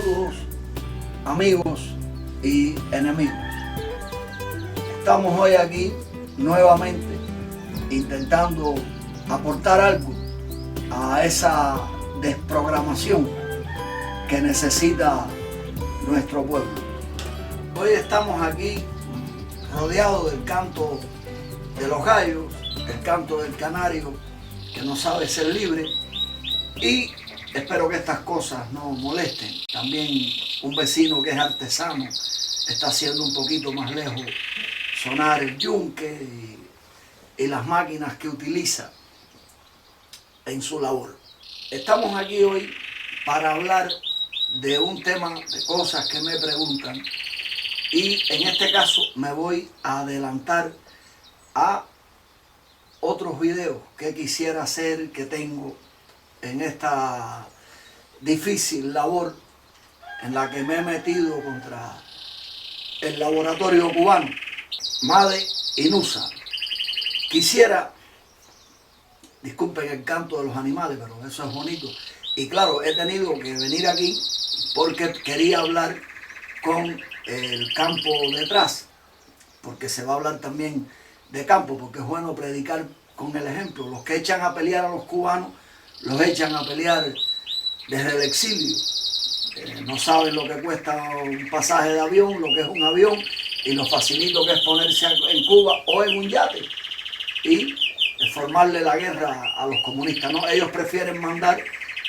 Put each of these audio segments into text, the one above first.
Saludos, amigos y enemigos. Estamos hoy aquí nuevamente intentando aportar algo a esa desprogramación que necesita nuestro pueblo. Hoy estamos aquí rodeados del canto de los gallos, el canto del canario que no sabe ser libre, y espero que estas cosas no molesten. También un vecino que es artesano está haciendo un poquito más lejos sonar el yunque y las máquinas que utiliza en su labor. Estamos aquí hoy para hablar de un tema, de cosas que me preguntan, y en este caso me voy a adelantar a otros videos que quisiera hacer, que tengo en esta difícil labor en la que me he metido contra el laboratorio cubano, MADE y NUSA. Quisiera, disculpen el canto de los animales, pero eso es bonito. Y claro, he tenido que venir aquí porque quería hablar con el campo detrás, porque se va a hablar también de campo, porque es bueno predicar con el ejemplo. Los que echan a pelear a los cubanos, los echan a pelear desde el exilio. No saben lo que cuesta un pasaje de avión, lo que es un avión, y lo facilito que es ponerse en Cuba o en un yate y formarle la guerra a los comunistas, ¿no? Ellos prefieren mandar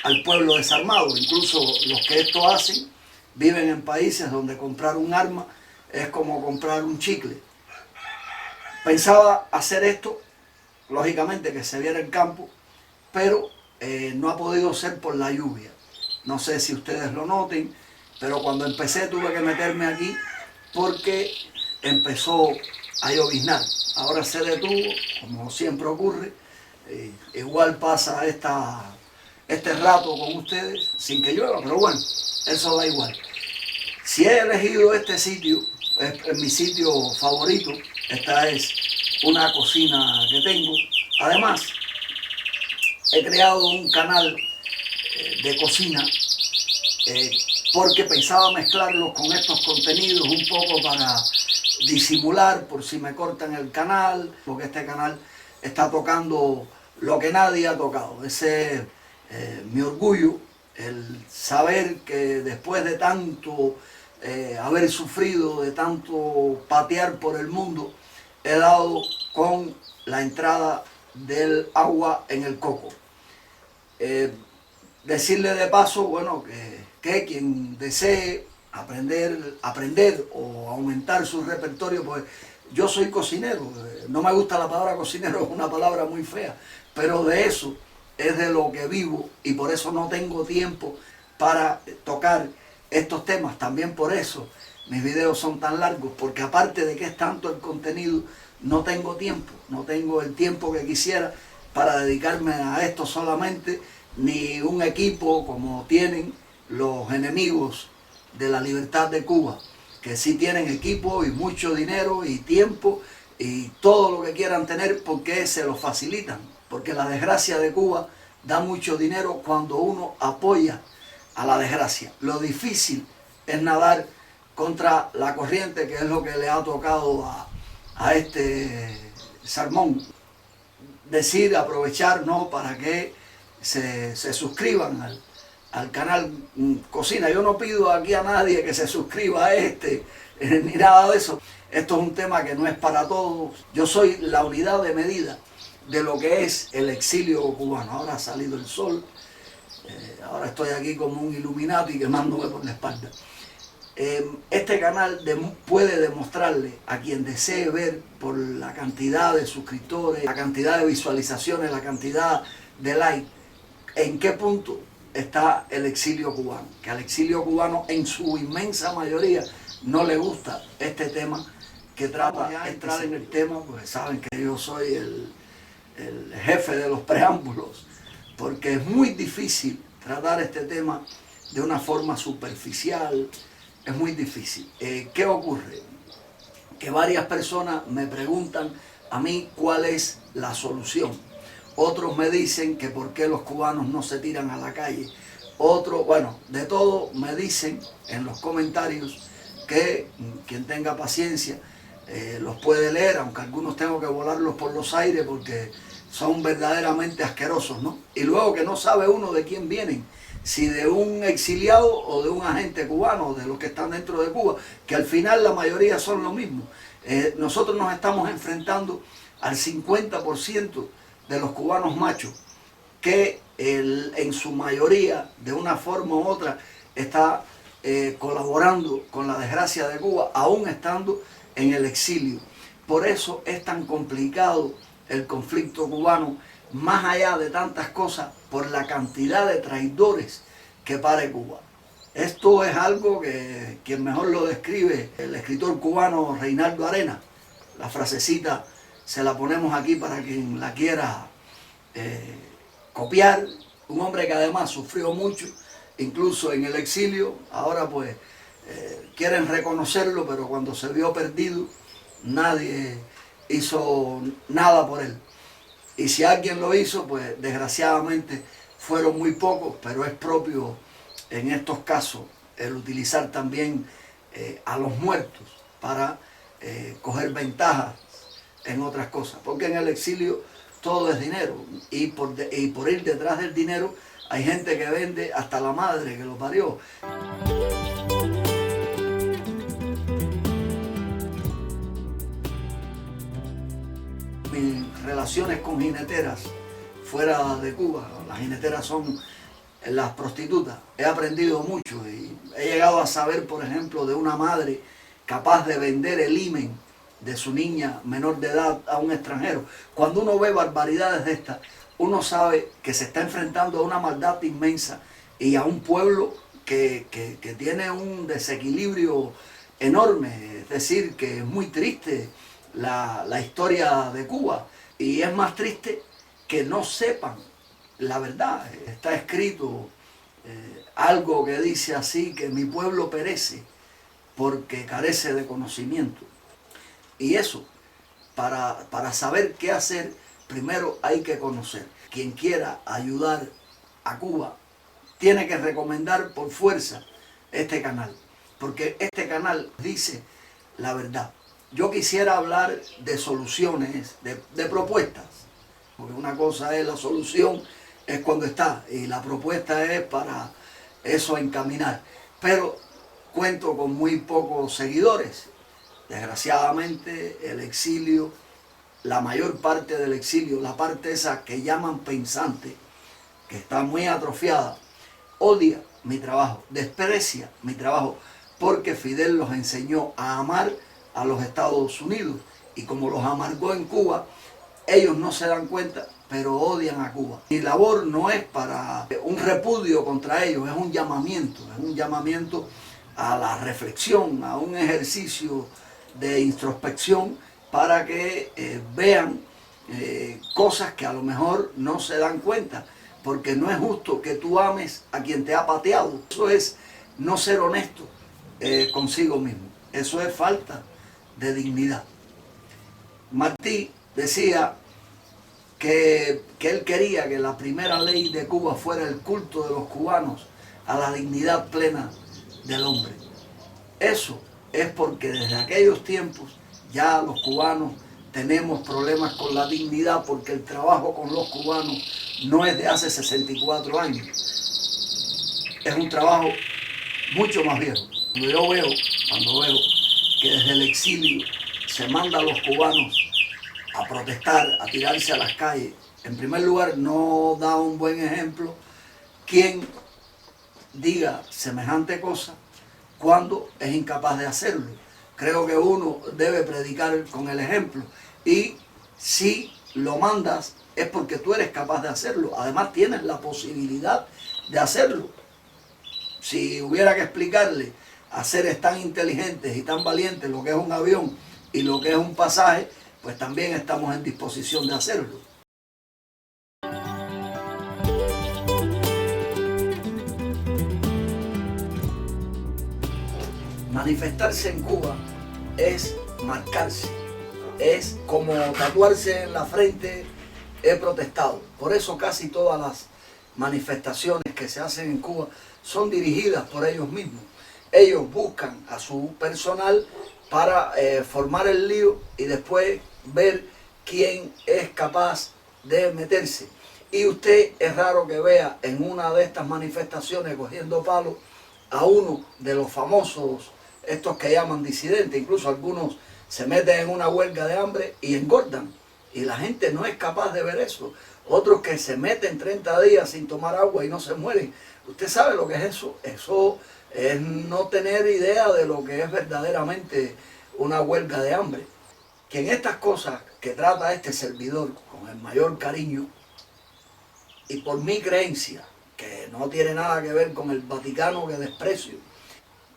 al pueblo desarmado. Incluso los que esto hacen viven en países donde comprar un arma es como comprar un chicle. Pensaba hacer esto, lógicamente que se viera el campo, pero no ha podido ser por la lluvia. No sé si ustedes lo noten, pero cuando empecé tuve que meterme aquí porque empezó a lloviznar. Ahora se detuvo, como siempre ocurre. Igual pasa este rato con ustedes sin que llueva, pero bueno, eso da igual. Si he elegido este sitio, es mi sitio favorito. Esta es una cocina que tengo. Además, he creado un canal de cocina porque pensaba mezclarlos con estos contenidos un poco para disimular por si me cortan el canal, porque este canal está tocando lo que nadie ha tocado. Ese es mi orgullo, el saber que después de tanto haber sufrido, de tanto patear por el mundo, he dado con la entrada del agua en el coco. Decirle de paso, bueno, que quien desee aprender o aumentar su repertorio, pues yo soy cocinero. No me gusta la palabra cocinero, es una palabra muy fea, pero de eso es de lo que vivo, y por eso no tengo tiempo para tocar estos temas. También por eso mis videos son tan largos, porque aparte de que es tanto el contenido, no tengo tiempo, no tengo el tiempo que quisiera para dedicarme a esto solamente, ni un equipo como tienen los enemigos de la libertad de Cuba, que sí tienen equipo y mucho dinero y tiempo y todo lo que quieran tener, porque se lo facilitan. Porque la desgracia de Cuba da mucho dinero cuando uno apoya a la desgracia. Lo difícil es nadar contra la corriente, que es lo que le ha tocado a este salmón. Decir, aprovechar, ¿no?, para que se suscriban al canal Cocina. Yo no pido aquí a nadie que se suscriba a ni nada de eso. Esto es un tema que no es para todos. Yo soy la unidad de medida de lo que es el exilio cubano. Ahora ha salido el sol, ahora estoy aquí como un Illuminati quemándome por la espalda. Este canal puede demostrarle a quien desee ver, por la cantidad de suscriptores, la cantidad de visualizaciones, la cantidad de likes, en qué punto está el exilio cubano. Que al exilio cubano, en su inmensa mayoría, no le gusta este tema que trata de entrar en el tema, pues saben que yo soy el jefe de los preámbulos, porque es muy difícil tratar este tema de una forma superficial. Es muy difícil. ¿Qué ocurre? Que varias personas me preguntan a mí cuál es la solución. Otros me dicen que por qué los cubanos no se tiran a la calle. otro, bueno, de todo me dicen en los comentarios que quien tenga paciencia los puede leer, aunque algunos tengo que volarlos por los aires porque son verdaderamente asquerosos, ¿no? Y luego que no sabe uno de quién vienen, si de un exiliado o de un agente cubano, o de los que están dentro de Cuba, que al final la mayoría son lo mismo. Nosotros nos estamos enfrentando al 50% de los cubanos machos, que en su mayoría, de una forma u otra, está colaborando con la desgracia de Cuba, aún estando en el exilio. Por eso es tan complicado el conflicto cubano, más allá de tantas cosas, por la cantidad de traidores que pare Cuba. Esto es algo que quien mejor lo describe, el escritor cubano Reinaldo Arenas. La frasecita se la ponemos aquí para quien la quiera copiar. Un hombre que además sufrió mucho, incluso en el exilio. Ahora pues quieren reconocerlo, pero cuando se vio perdido, nadie hizo nada por él. Y si alguien lo hizo, pues desgraciadamente fueron muy pocos, pero es propio en estos casos el utilizar también a los muertos para coger ventajas en otras cosas, porque en el exilio todo es dinero, y por ir detrás del dinero hay gente que vende hasta la madre que lo parió. Mis relaciones con jineteras fuera de Cuba, las jineteras son las prostitutas, he aprendido mucho y he llegado a saber, por ejemplo, de una madre capaz de vender el himen de su niña menor de edad a un extranjero. Cuando uno ve barbaridades de estas, uno sabe que se está enfrentando a una maldad inmensa y a un pueblo que tiene un desequilibrio enorme. Es decir, que es muy triste la historia de Cuba, y es más triste que no sepan la verdad. Está escrito algo que dice así, que mi pueblo perece porque carece de conocimiento. Y eso, para saber qué hacer, primero hay que conocer. Quien quiera ayudar a Cuba tiene que recomendar por fuerza este canal, porque este canal dice la verdad. Yo quisiera hablar de soluciones, de propuestas, porque una cosa es la solución, es cuando está, y la propuesta es para eso encaminar. Pero cuento con muy pocos seguidores. Desgraciadamente el exilio, la mayor parte del exilio, la parte esa que llaman pensante, que está muy atrofiada, odia mi trabajo, desprecia mi trabajo, porque Fidel los enseñó a amar a los Estados Unidos, y como los amargó en Cuba, ellos no se dan cuenta, pero odian a Cuba. Mi labor no es para un repudio contra ellos, es un llamamiento a la reflexión, a un ejercicio de introspección, para que vean cosas que a lo mejor no se dan cuenta, porque no es justo que tú ames a quien te ha pateado. Eso es no ser honesto consigo mismo, eso es falta de dignidad. Martí decía que él quería que la primera ley de Cuba fuera el culto de los cubanos a la dignidad plena del hombre. Eso es porque desde aquellos tiempos ya los cubanos tenemos problemas con la dignidad, porque el trabajo con los cubanos no es de hace 64 años. Es un trabajo mucho más viejo. Cuando veo que desde el exilio se manda a los cubanos a protestar, a tirarse a las calles, en primer lugar no da un buen ejemplo quien diga semejante cosa cuando es incapaz de hacerlo. Creo que uno debe predicar con el ejemplo, y si lo mandas es porque tú eres capaz de hacerlo, además tienes la posibilidad de hacerlo. Si hubiera que explicarle a seres tan inteligentes y tan valientes lo que es un avión y lo que es un pasaje, pues también estamos en disposición de hacerlo. Manifestarse en Cuba es marcarse, es como tatuarse en la frente, he protestado. Por eso casi todas las manifestaciones que se hacen en Cuba son dirigidas por ellos mismos. Ellos buscan a su personal para formar el lío y después ver quién es capaz de meterse. Y usted es raro que vea en una de estas manifestaciones cogiendo palos a uno de los famosos, estos que llaman disidentes. Incluso algunos se meten en una huelga de hambre y engordan. Y la gente no es capaz de ver eso. Otros que se meten 30 días sin tomar agua y no se mueren. Usted sabe lo que es eso. Eso es no tener idea de lo que es verdaderamente una huelga de hambre. Que en estas cosas que trata este servidor con el mayor cariño y por mi creencia, que no tiene nada que ver con el Vaticano que desprecio,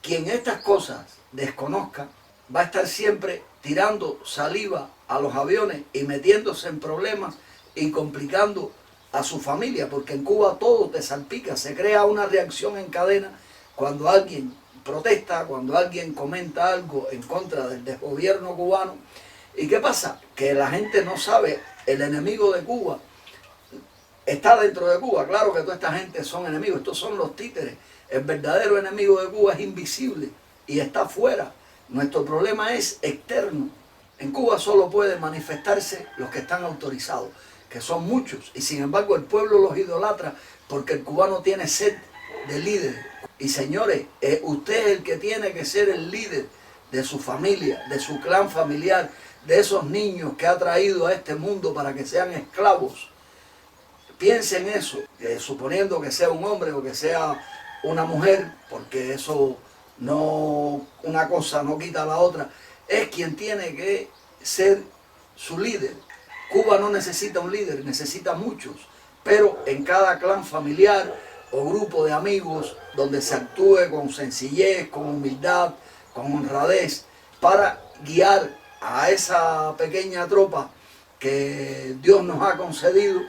quien estas cosas desconozca va a estar siempre tirando saliva a los aviones y metiéndose en problemas y complicando a su familia, porque en Cuba todo te salpica, se crea una reacción en cadena cuando alguien protesta, cuando alguien comenta algo en contra del desgobierno cubano. ¿Y qué pasa? Que la gente no sabe, el enemigo de Cuba está dentro de Cuba. Claro que toda esta gente son enemigos, estos son los títeres. El verdadero enemigo de Cuba es invisible y está afuera. Nuestro problema es externo. En Cuba solo pueden manifestarse los que están autorizados, que son muchos, y sin embargo el pueblo los idolatra porque el cubano tiene sed de líder. Y señores, usted es el que tiene que ser el líder de su familia, de su clan familiar, de esos niños que ha traído a este mundo para que sean esclavos. Piensen eso, suponiendo que sea un hombre o que sea una mujer, porque eso no, una cosa no quita a la otra, es quien tiene que ser su líder. Cuba no necesita un líder, necesita muchos, pero en cada clan familiar o grupo de amigos donde se actúe con sencillez, con humildad, con honradez, para guiar a esa pequeña tropa que Dios nos ha concedido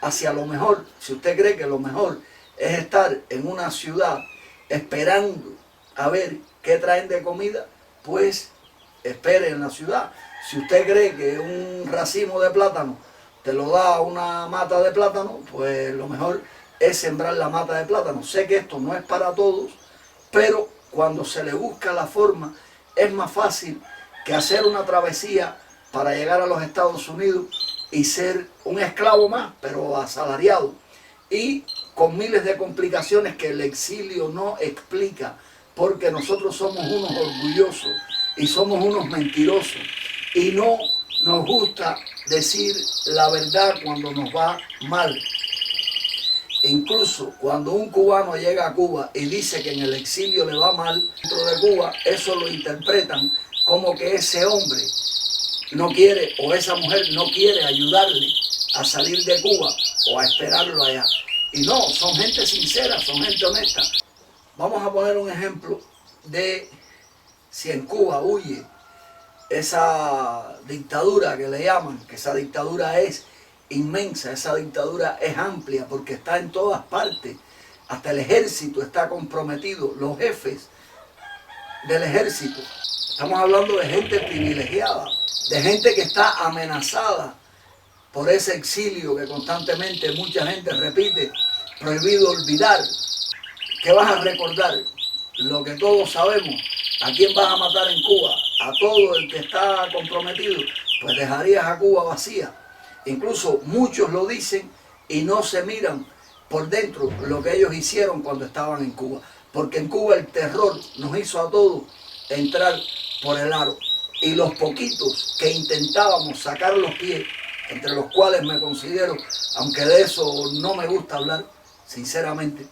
hacia lo mejor. Si usted cree que lo mejor es estar en una ciudad esperando a ver qué traen de comida, pues espere en la ciudad. Si usted cree que un racimo de plátano te lo da una mata de plátano, pues lo mejor es sembrar la mata de plátano. Sé que esto no es para todos, pero cuando se le busca la forma, es más fácil que hacer una travesía para llegar a los Estados Unidos y ser un esclavo más, pero asalariado, y con miles de complicaciones que el exilio no explica, porque nosotros somos unos orgullosos y somos unos mentirosos, y no nos gusta decir la verdad cuando nos va mal. Incluso cuando un cubano llega a Cuba y dice que en el exilio le va mal dentro de Cuba, eso lo interpretan como que ese hombre no quiere, o esa mujer no quiere ayudarle a salir de Cuba o a esperarlo allá. Y no, son gente sincera, son gente honesta. Vamos a poner un ejemplo de si en Cuba huye esa dictadura que le llaman, que esa dictadura es inmensa, esa dictadura es amplia porque está en todas partes. Hasta el ejército está comprometido, los jefes del ejército. Estamos hablando de gente privilegiada, de gente que está amenazada por ese exilio que constantemente mucha gente repite, prohibido olvidar. ¿Qué vas a recordar? Lo que todos sabemos. ¿A quién vas a matar en Cuba? A todo el que está comprometido. Pues dejarías a Cuba vacía. Incluso muchos lo dicen y no se miran por dentro lo que ellos hicieron cuando estaban en Cuba. Porque en Cuba el terror nos hizo a todos entrar por el aro. Y los poquitos que intentábamos sacar los pies, entre los cuales me considero, aunque de eso no me gusta hablar, sinceramente,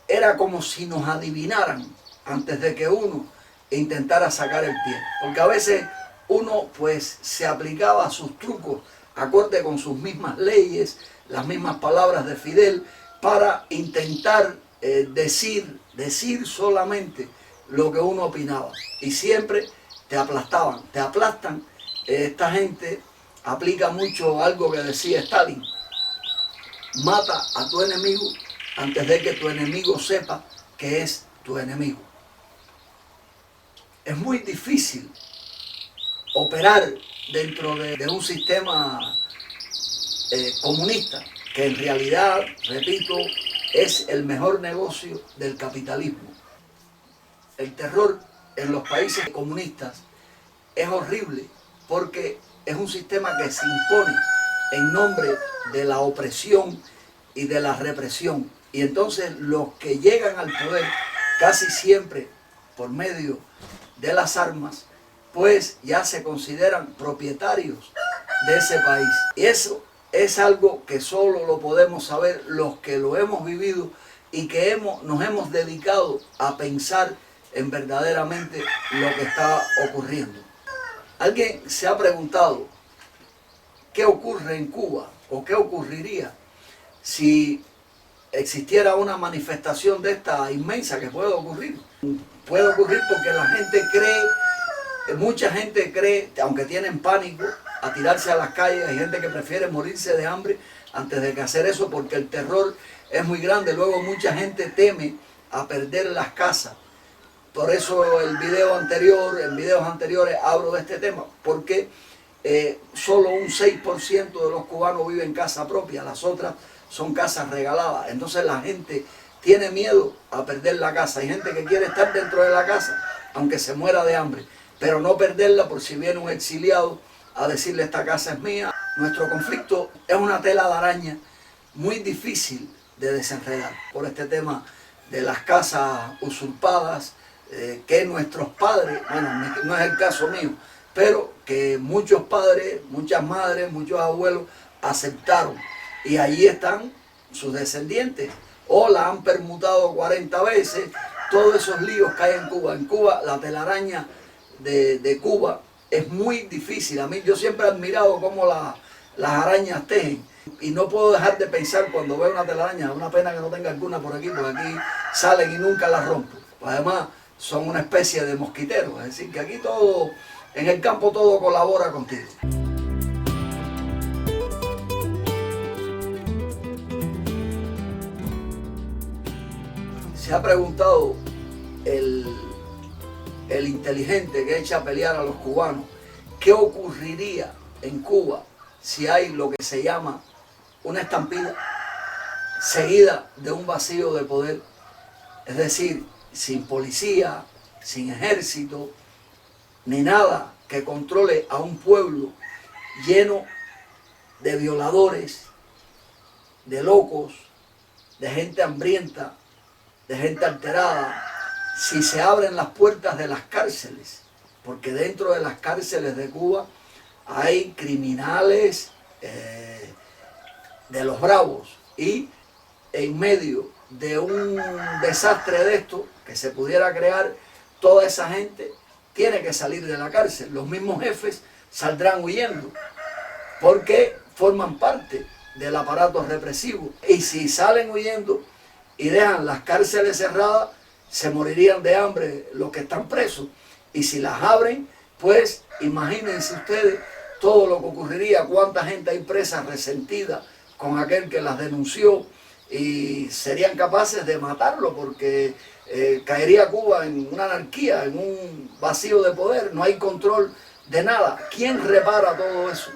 era como si nos adivinaran antes de que uno intentara sacar el pie. Porque a veces uno pues se aplicaba a sus trucos acorde con sus mismas leyes, las mismas palabras de Fidel, para intentar decir solamente lo que uno opinaba. Y siempre te aplastaban, te aplastan. Esta gente aplica mucho algo que decía Stalin: mata a tu enemigo antes de que tu enemigo sepa que es tu enemigo. Es muy difícil operar dentro de un sistema comunista, que en realidad, repito, es el mejor negocio del capitalismo. El terror en los países comunistas es horrible porque es un sistema que se impone en nombre de la opresión y de la represión. Y entonces los que llegan al poder casi siempre por medio de las armas, pues ya se consideran propietarios de ese país. Y eso es algo que solo lo podemos saber los que lo hemos vivido y que nos hemos dedicado a pensar en verdaderamente lo que está ocurriendo. ¿Alguien se ha preguntado qué ocurre en Cuba o qué ocurriría si existiera una manifestación de esta inmensa que puede ocurrir? Puede ocurrir porque la gente cree, mucha gente cree, aunque tienen pánico, a tirarse a las calles. Hay gente que prefiere morirse de hambre antes de que hacer eso porque el terror es muy grande. Luego mucha gente teme a perder las casas. Por eso en videos anteriores hablo de este tema, porque solo un 6% de los cubanos viven en casa propia, las otras son casas regaladas. Entonces la gente tiene miedo a perder la casa. Hay gente que quiere estar dentro de la casa, aunque se muera de hambre, pero no perderla por si viene un exiliado a decirle esta casa es mía. Nuestro conflicto es una tela de araña muy difícil de desenredar por este tema de las casas usurpadas, que nuestros padres, bueno, no es el caso mío, pero que muchos padres, muchas madres, muchos abuelos aceptaron. Y allí están sus descendientes, o la han permutado 40 veces, todos esos líos que hay en Cuba. En Cuba, la telaraña de Cuba es muy difícil. A mí, yo siempre he admirado cómo las arañas tejen. Y no puedo dejar de pensar cuando veo una telaraña, una pena que no tenga alguna por aquí, porque aquí salen y nunca las rompo. Además, son una especie de mosquiteros, es decir, que aquí todo, en el campo todo colabora contigo. Se ha preguntado el inteligente que echa a pelear a los cubanos, ¿qué ocurriría en Cuba si hay lo que se llama una estampida seguida de un vacío de poder? Es decir, sin policía, sin ejército, ni nada que controle a un pueblo lleno de violadores, de locos, de gente hambrienta, de gente alterada. Si se abren las puertas de las cárceles, porque dentro de las cárceles de Cuba hay criminales de los bravos, y en medio de un desastre de esto que se pudiera crear, toda esa gente tiene que salir de la cárcel. Los mismos jefes saldrán huyendo porque forman parte del aparato represivo, y si salen huyendo y dejan las cárceles cerradas, se morirían de hambre los que están presos. Y si las abren, pues imagínense ustedes todo lo que ocurriría, cuánta gente hay presa resentida con aquel que las denunció, y serían capaces de matarlo porque caería Cuba en una anarquía, en un vacío de poder, no hay control de nada. ¿Quién repara todo eso?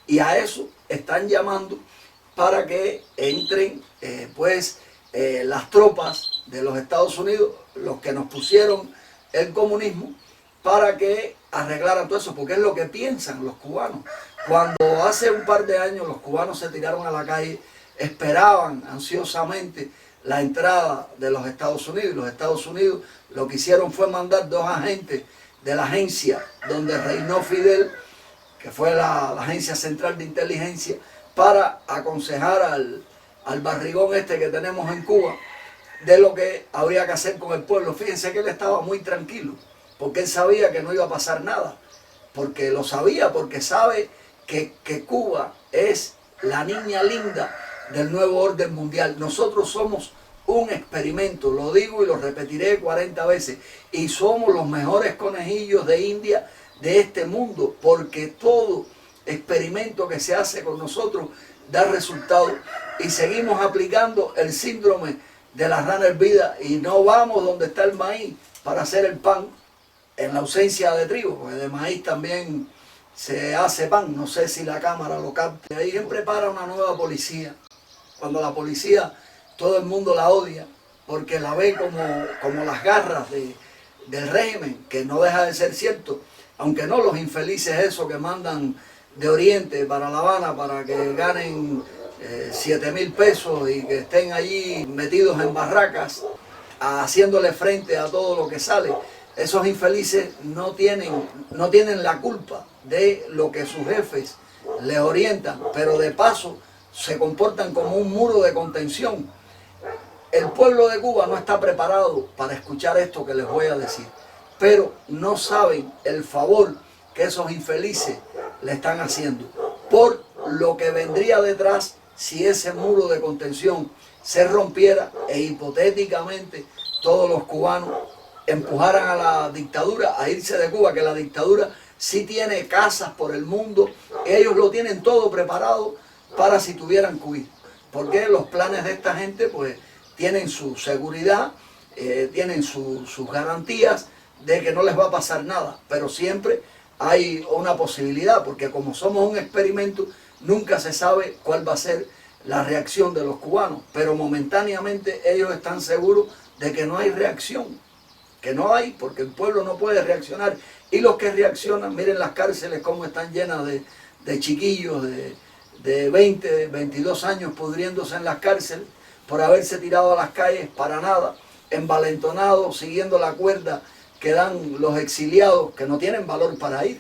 Y a eso están llamando para que entren las tropas de los Estados Unidos, los que nos pusieron el comunismo, para que arreglaran todo eso, porque es lo que piensan los cubanos. Cuando hace un par de años los cubanos se tiraron a la calle, esperaban ansiosamente la entrada de los Estados Unidos. Los Estados Unidos lo que hicieron fue mandar 2 agentes de la agencia donde reinó Fidel, que fue la Agencia Central de Inteligencia, para aconsejar al barrigón este que tenemos en Cuba de lo que habría que hacer con el pueblo. Fíjense que él estaba muy tranquilo, porque él sabía que no iba a pasar nada, porque lo sabía, porque sabe que Cuba es la niña linda del nuevo orden mundial. Nosotros somos un experimento, lo digo y lo repetiré 40 veces, y somos los mejores conejillos de India de este mundo, porque todo experimento que se hace con nosotros da resultado, y seguimos aplicando el síndrome de la rana hervida y no vamos donde está el maíz para hacer el pan en la ausencia de trigo, porque de maíz también se hace pan. No sé si la cámara lo capta. Ahí siempre para una nueva policía. Cuando la policía todo el mundo la odia porque la ve como las garras del régimen, que no deja de ser cierto, aunque no los infelices esos que mandan de Oriente para La Habana para que ganen 7.000 pesos y que estén allí metidos en barracas haciéndole frente a todo lo que sale. Esos infelices no tienen la culpa de lo que sus jefes les orientan, pero de paso se comportan como un muro de contención. El pueblo de Cuba no está preparado para escuchar esto que les voy a decir, pero no saben el favor que esos infelices le están haciendo por lo que vendría detrás si ese muro de contención se rompiera e hipotéticamente todos los cubanos empujaran a la dictadura a irse de Cuba, que la dictadura sí tiene casas por el mundo, ellos lo tienen todo preparado para si tuvieran que huir, porque los planes de esta gente pues tienen su seguridad, tienen sus garantías de que no les va a pasar nada, pero siempre hay una posibilidad, porque como somos un experimento, nunca se sabe cuál va a ser la reacción de los cubanos, pero momentáneamente ellos están seguros de que no hay reacción, que no hay, porque el pueblo no puede reaccionar, y los que reaccionan, miren las cárceles cómo están llenas de chiquillos de 20, 22 años pudriéndose en las cárceles por haberse tirado a las calles para nada, envalentonados, siguiendo la cuerda que dan los exiliados que no tienen valor para ir,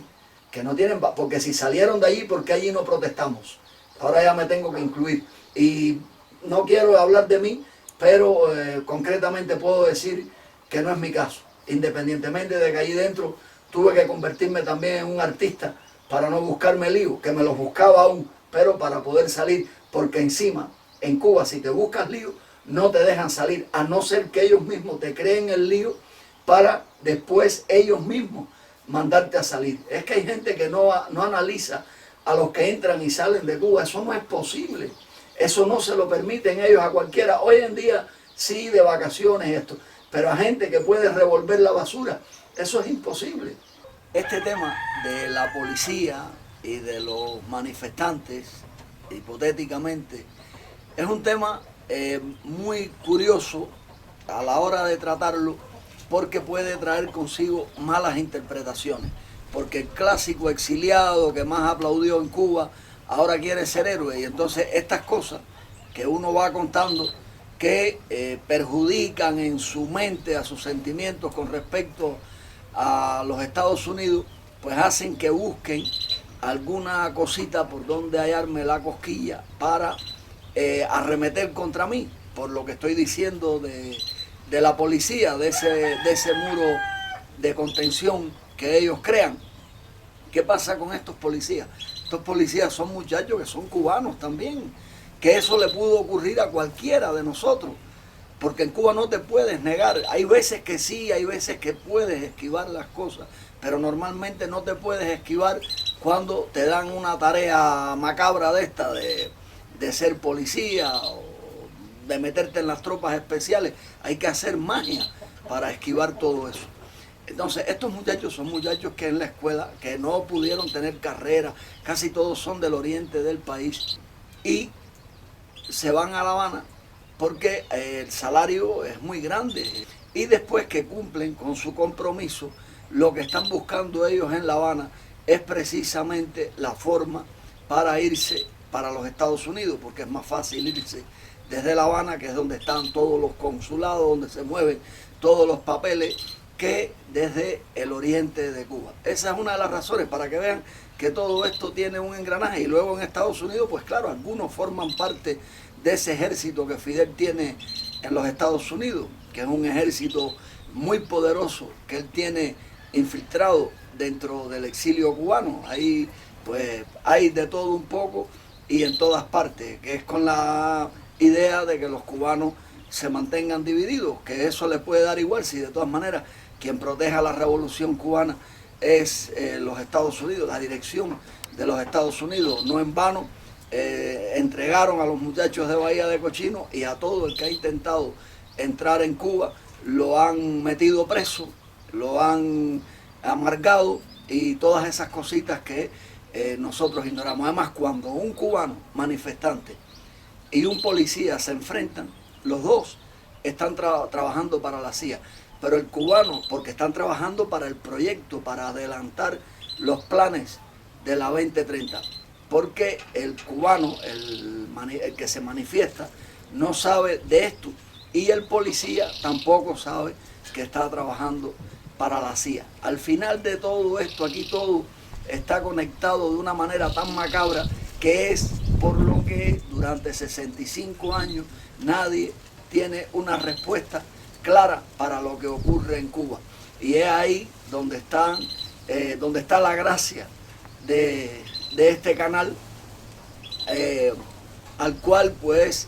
porque si salieron de allí, ¿por qué allí no protestamos? Ahora ya me tengo que incluir. Y no quiero hablar de mí, pero concretamente puedo decir que no es mi caso. Independientemente de que allí dentro tuve que convertirme también en un artista para no buscarme lío, que me los buscaba aún, pero para poder salir, porque encima, en Cuba, si te buscas lío, no te dejan salir, a no ser que ellos mismos te creen el lío para después ellos mismos mandarte a salir. Es que hay gente que no analiza a los que entran y salen de Cuba. Eso no es posible. Eso no se lo permiten ellos a cualquiera. Hoy en día sí, de vacaciones esto, pero a gente que puede revolver la basura, eso es imposible. Este tema de la policía y de los manifestantes, hipotéticamente, es un tema muy curioso a la hora de tratarlo, porque puede traer consigo malas interpretaciones. Porque el clásico exiliado que más aplaudió en Cuba, ahora quiere ser héroe. Y entonces estas cosas que uno va contando que perjudican en su mente, a sus sentimientos con respecto a los Estados Unidos, pues hacen que busquen alguna cosita por donde hallarme la cosquilla para arremeter contra mí, por lo que estoy diciendo de la policía, de ese muro de contención que ellos crean. ¿Qué pasa con estos policías? Estos policías son muchachos que son cubanos también, que eso le pudo ocurrir a cualquiera de nosotros, porque en Cuba no te puedes negar. Hay veces que sí, hay veces que puedes esquivar las cosas, pero normalmente no te puedes esquivar cuando te dan una tarea macabra de esta, de ser policía o de meterte en las tropas especiales. Hay que hacer magia para esquivar todo eso. Entonces, estos muchachos son muchachos que en la escuela, que no pudieron tener carrera, casi todos son del oriente del país, y se van a La Habana porque el salario es muy grande. Y después que cumplen con su compromiso, lo que están buscando ellos en La Habana es precisamente la forma para irse para los Estados Unidos, porque es más fácil irse desde La Habana, que es donde están todos los consulados, donde se mueven todos los papeles, que desde el oriente de Cuba. Esa es una de las razones, para que vean que todo esto tiene un engranaje. Y luego en Estados Unidos, pues claro, algunos forman parte de ese ejército que Fidel tiene en los Estados Unidos, que es un ejército muy poderoso que él tiene infiltrado dentro del exilio cubano. Ahí pues hay de todo un poco y en todas partes, que es con la idea de que los cubanos se mantengan divididos, que eso le puede dar igual si de todas maneras quien proteja la revolución cubana es los Estados Unidos, la dirección de los Estados Unidos. No en vano entregaron a los muchachos de Bahía de Cochino, y a todo el que ha intentado entrar en Cuba lo han metido preso, lo han amargado y todas esas cositas que nosotros ignoramos. Además, cuando un cubano manifestante y un policía se enfrentan, Los dos están trabajando para la CIA, pero el cubano, porque están trabajando para el proyecto, para adelantar los planes de la 2030, porque el cubano, el que se manifiesta, no sabe de esto, y el policía tampoco sabe que está trabajando para la CIA. Al final de todo esto, aquí todo está conectado de una manera tan macabra, que es por lo que durante 65 años nadie tiene una respuesta clara para lo que ocurre en Cuba. Y es ahí donde está la gracia de este canal, al cual pues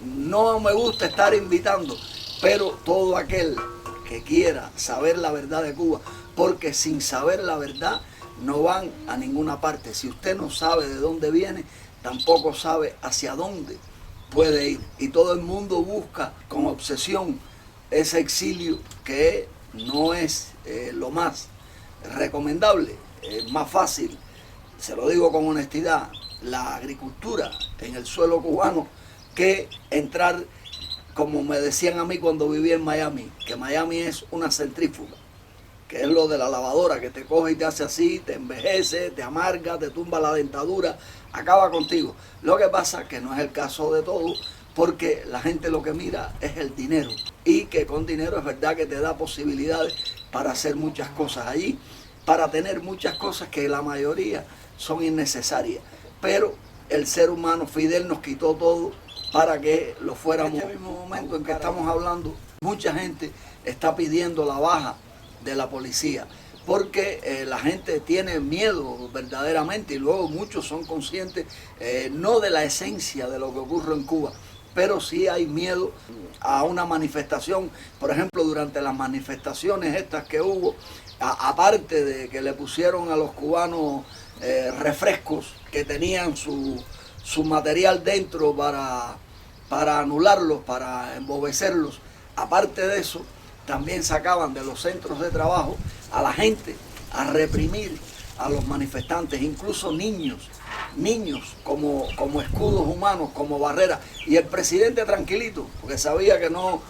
no me gusta estar invitando, pero todo aquel que quiera saber la verdad de Cuba, porque sin saber la verdad no van a ninguna parte. Si usted no sabe de dónde viene, tampoco sabe hacia dónde puede ir. Y todo el mundo busca con obsesión ese exilio, que no es lo más recomendable. Es más fácil, se lo digo con honestidad, la agricultura en el suelo cubano, que entrar, como me decían a mí cuando vivía en Miami, que Miami es una centrífuga, que es lo de la lavadora, que te coge y te hace así, te envejece, te amarga, te tumba la dentadura, acaba contigo. Lo que pasa es que no es el caso de todos, porque la gente lo que mira es el dinero, y que con dinero es verdad que te da posibilidades para hacer muchas cosas allí, para tener muchas cosas que la mayoría son innecesarias. Pero el ser humano, Fidel nos quitó todo para que lo fuéramos. En este mismo momento en que estamos hablando, mucha gente está pidiendo la baja de la policía, porque la gente tiene miedo verdaderamente, y luego muchos son conscientes no de la esencia de lo que ocurre en Cuba, pero sí hay miedo a una manifestación. Por ejemplo, durante las manifestaciones estas que hubo, aparte de que le pusieron a los cubanos refrescos que tenían su material dentro para anularlos, para embobecerlos, aparte de eso, también sacaban de los centros de trabajo a la gente a reprimir a los manifestantes, incluso niños como escudos humanos, como barreras. Y el presidente tranquilito, porque sabía que no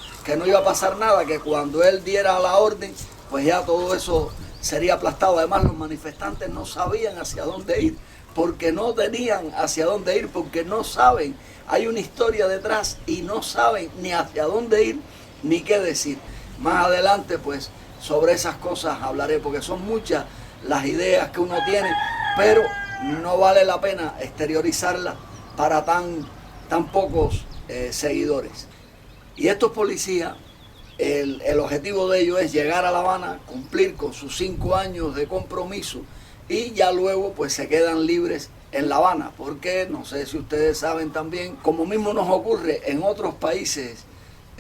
iba a pasar nada, que cuando él diera la orden, pues ya todo eso sería aplastado. Además, los manifestantes no sabían hacia dónde ir, porque no tenían hacia dónde ir, porque no saben. Hay una historia detrás y no saben ni hacia dónde ir ni qué decir. Más adelante, pues, sobre esas cosas hablaré, porque son muchas las ideas que uno tiene, pero no vale la pena exteriorizarlas para tan pocos seguidores. Y estos policías, el objetivo de ellos es llegar a La Habana, cumplir con sus 5 años de compromiso, y ya luego pues se quedan libres en La Habana, porque no sé si ustedes saben también, como mismo nos ocurre en otros países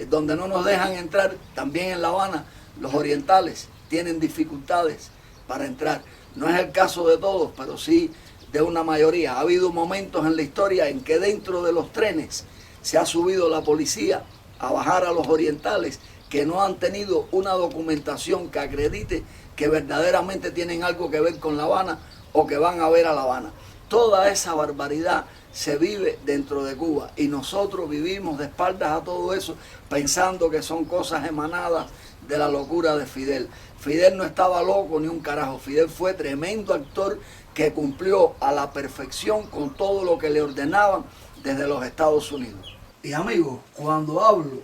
donde no nos dejan entrar, también en La Habana los orientales tienen dificultades para entrar. No es el caso de todos, pero sí de una mayoría. Ha habido momentos en la historia en que dentro de los trenes se ha subido la policía a bajar a los orientales que no han tenido una documentación que acredite que verdaderamente tienen algo que ver con La Habana o que van a ver a La Habana. Toda esa barbaridad se vive dentro de Cuba, y nosotros vivimos de espaldas a todo eso, pensando que son cosas emanadas de la locura de Fidel. Fidel no estaba loco ni un carajo. Fidel fue tremendo actor que cumplió a la perfección con todo lo que le ordenaban desde los Estados Unidos. Y amigos, cuando hablo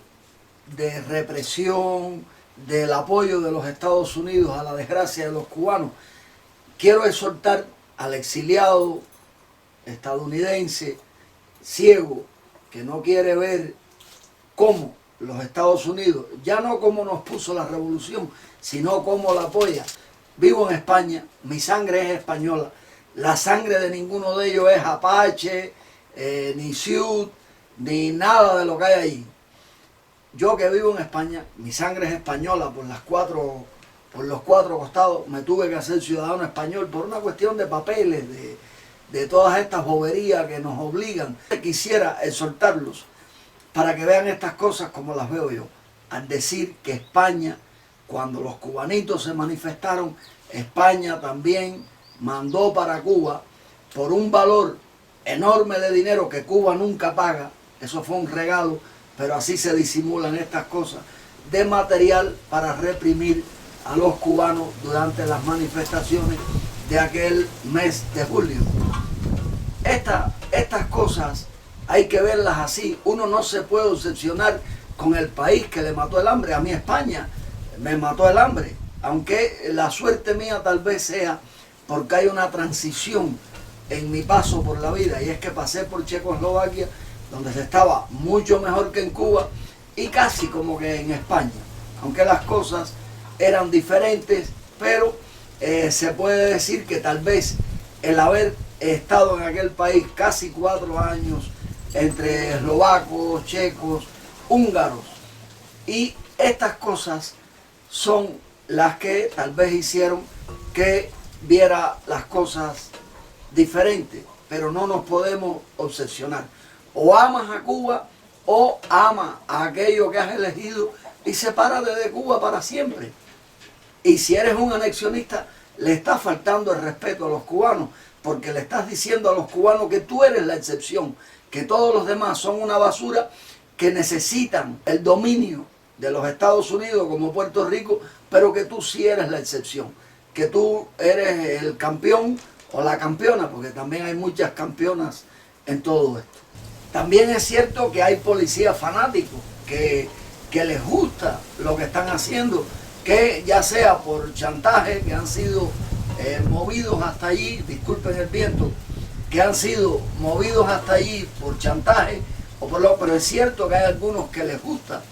de represión, del apoyo de los Estados Unidos a la desgracia de los cubanos, quiero exhortar al exiliado estadounidense ciego, que no quiere ver cómo los Estados Unidos, ya no cómo nos puso la revolución, sino cómo la apoya. Vivo en España, mi sangre es española, la sangre de ninguno de ellos es apache, ni sioux, ni nada de lo que hay allí. Yo que vivo en España, mi sangre es española por los cuatro costados. Me tuve que hacer ciudadano español por una cuestión de papeles, de todas estas boberías que nos obligan. Quisiera exhortarlos para que vean estas cosas como las veo yo, al decir que España, cuando los cubanitos se manifestaron, España también mandó para Cuba por un valor enorme de dinero que Cuba nunca paga. Eso fue un regalo pero así se disimulan estas cosas, de material para reprimir a los cubanos durante las manifestaciones de aquel mes de julio. Estas cosas hay que verlas así. Uno no se puede obsesionar con el país que le mató el hambre. A mí España me mató el hambre, aunque la suerte mía tal vez sea porque hay una transición en mi paso por la vida, y es que pasé por Checoslovaquia, donde se estaba mucho mejor que en Cuba y casi como que en España, aunque las cosas eran diferentes, pero se puede decir que tal vez el haber estado en aquel país casi 4 años entre eslovacos, checos, húngaros, y estas cosas son las que tal vez hicieron que viera las cosas diferentes, pero no nos podemos obsesionar. O amas a Cuba o amas a aquello que has elegido y sepárate de Cuba para siempre. Y si eres un anexionista, le estás faltando el respeto a los cubanos, porque le estás diciendo a los cubanos que tú eres la excepción, que todos los demás son una basura, que necesitan el dominio de los Estados Unidos como Puerto Rico, pero que tú sí eres la excepción, que tú eres el campeón o la campeona, porque también hay muchas campeonas en todo esto. También es cierto que hay policías fanáticos que les gusta lo que están haciendo, que ya sea por chantaje, que han sido movidos hasta allí, disculpen el viento, que han sido movidos hasta allí por chantaje, pero es cierto que hay algunos que les gusta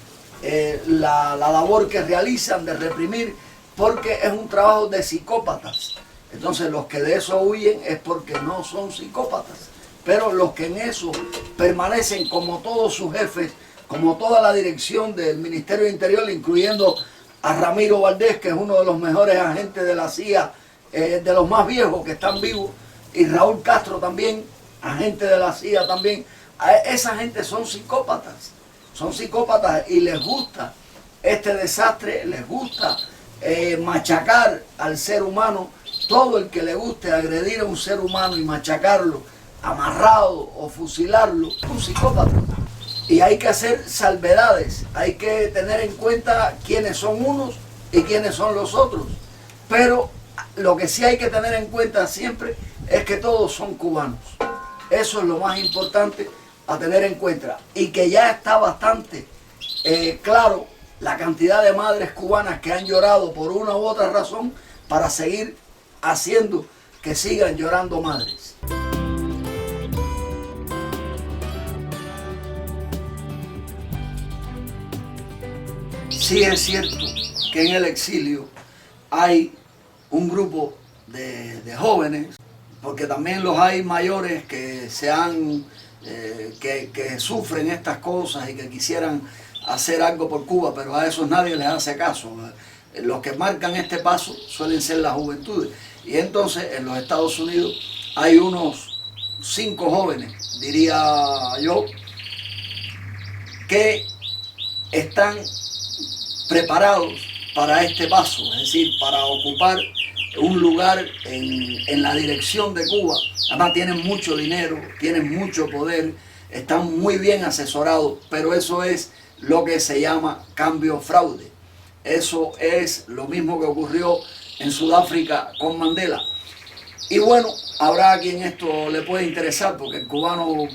la labor que realizan de reprimir, porque es un trabajo de psicópatas. Entonces los que de eso huyen es porque no son psicópatas, pero los que en eso permanecen, como todos sus jefes, como toda la dirección del Ministerio de Interior, incluyendo a Ramiro Valdés, que es uno de los mejores agentes de la CIA, de los más viejos que están vivos, y Raúl Castro también, agente de la CIA también. Esa gente son psicópatas y les gusta este desastre, les gusta machacar al ser humano. Todo el que le guste agredir a un ser humano y machacarlo, amarrado o fusilarlo, es un psicópata. Y hay que hacer salvedades, hay que tener en cuenta quiénes son unos y quiénes son los otros. Pero lo que sí hay que tener en cuenta siempre es que todos son cubanos. Eso es lo más importante a tener en cuenta. Y que ya está bastante claro la cantidad de madres cubanas que han llorado por una u otra razón para seguir haciendo que sigan llorando madres. Sí es cierto que en el exilio hay un grupo de jóvenes, porque también los hay mayores que que sufren estas cosas y que quisieran hacer algo por Cuba, pero a esos nadie les hace caso. Los que marcan este paso suelen ser las juventudes. Y entonces en los Estados Unidos hay unos 5 jóvenes, diría yo, que están preparados para este paso, es decir, para ocupar un lugar en la dirección de Cuba. Además tienen mucho dinero, tienen mucho poder, están muy bien asesorados, pero eso es lo que se llama cambio fraude. Eso es lo mismo que ocurrió en Sudáfrica con Mandela. Y bueno, habrá a quien esto le puede interesar, porque el cubano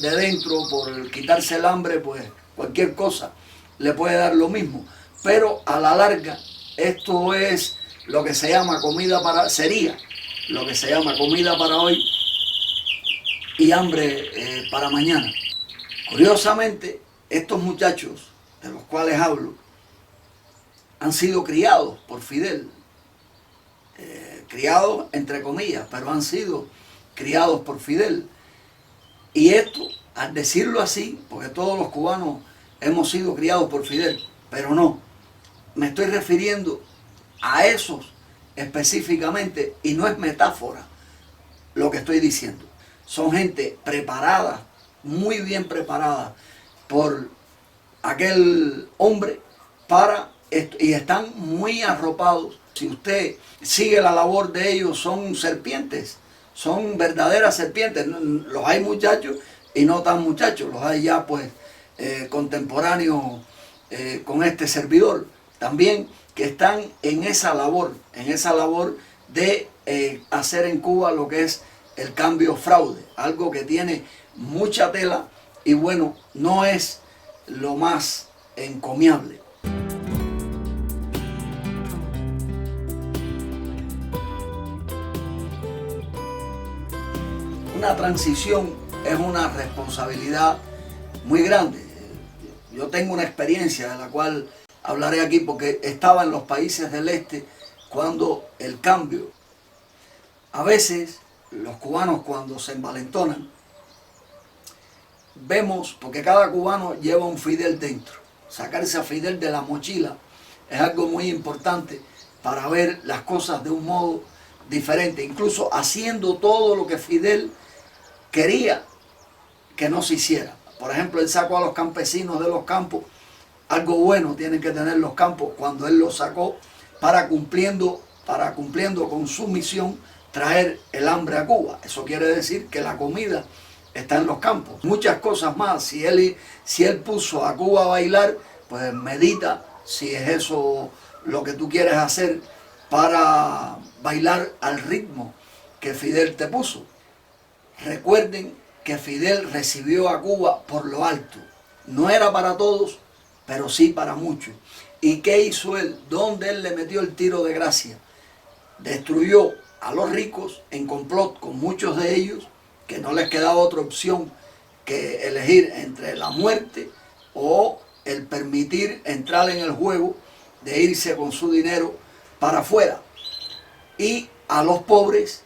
de dentro, por quitarse el hambre, pues cualquier cosa le puede dar lo mismo. Pero a la larga, esto es lo que se llama sería lo que se llama comida para hoy y hambre para mañana. Curiosamente, estos muchachos de los cuales hablo han sido criados por Fidel, criados entre comillas, pero han sido criados por Fidel. Y esto, al decirlo así, porque todos los cubanos hemos sido criados por Fidel, pero no, me estoy refiriendo a esos específicamente, y no es metáfora lo que estoy diciendo. Son gente preparada, muy bien preparada por aquel hombre para esto, y están muy arropados. Si usted sigue la labor de ellos, son serpientes, son verdaderas serpientes. Los hay muchachos y no tan muchachos, los hay ya pues contemporáneos con este servidor, también que están en esa labor de hacer en Cuba lo que es el cambio fraude, algo que tiene mucha tela y bueno, no es lo más encomiable. Una transición es una responsabilidad muy grande. Yo tengo una experiencia de la cual hablaré aquí porque estaba en los países del este cuando el cambio. A veces los cubanos cuando se envalentonan, vemos, porque cada cubano lleva un Fidel dentro. Sacarse a Fidel de la mochila es algo muy importante para ver las cosas de un modo diferente, incluso haciendo todo lo que Fidel quería que no se hiciera. Por ejemplo, él sacó a los campesinos de los campos. Algo bueno tienen que tener los campos cuando él los sacó para cumpliendo con su misión, traer el hambre a Cuba. Eso quiere decir que la comida está en los campos. Muchas cosas más. Si él puso a Cuba a bailar, pues medita si es eso lo que tú quieres hacer para bailar al ritmo que Fidel te puso. Recuerden que Fidel recibió a Cuba por lo alto. No era para todos, pero sí para muchos. ¿Y qué hizo él? ¿Dónde él le metió el tiro de gracia? Destruyó a los ricos en complot con muchos de ellos, que no les quedaba otra opción que elegir entre la muerte o el permitir entrar en el juego de irse con su dinero para afuera. Y a los pobres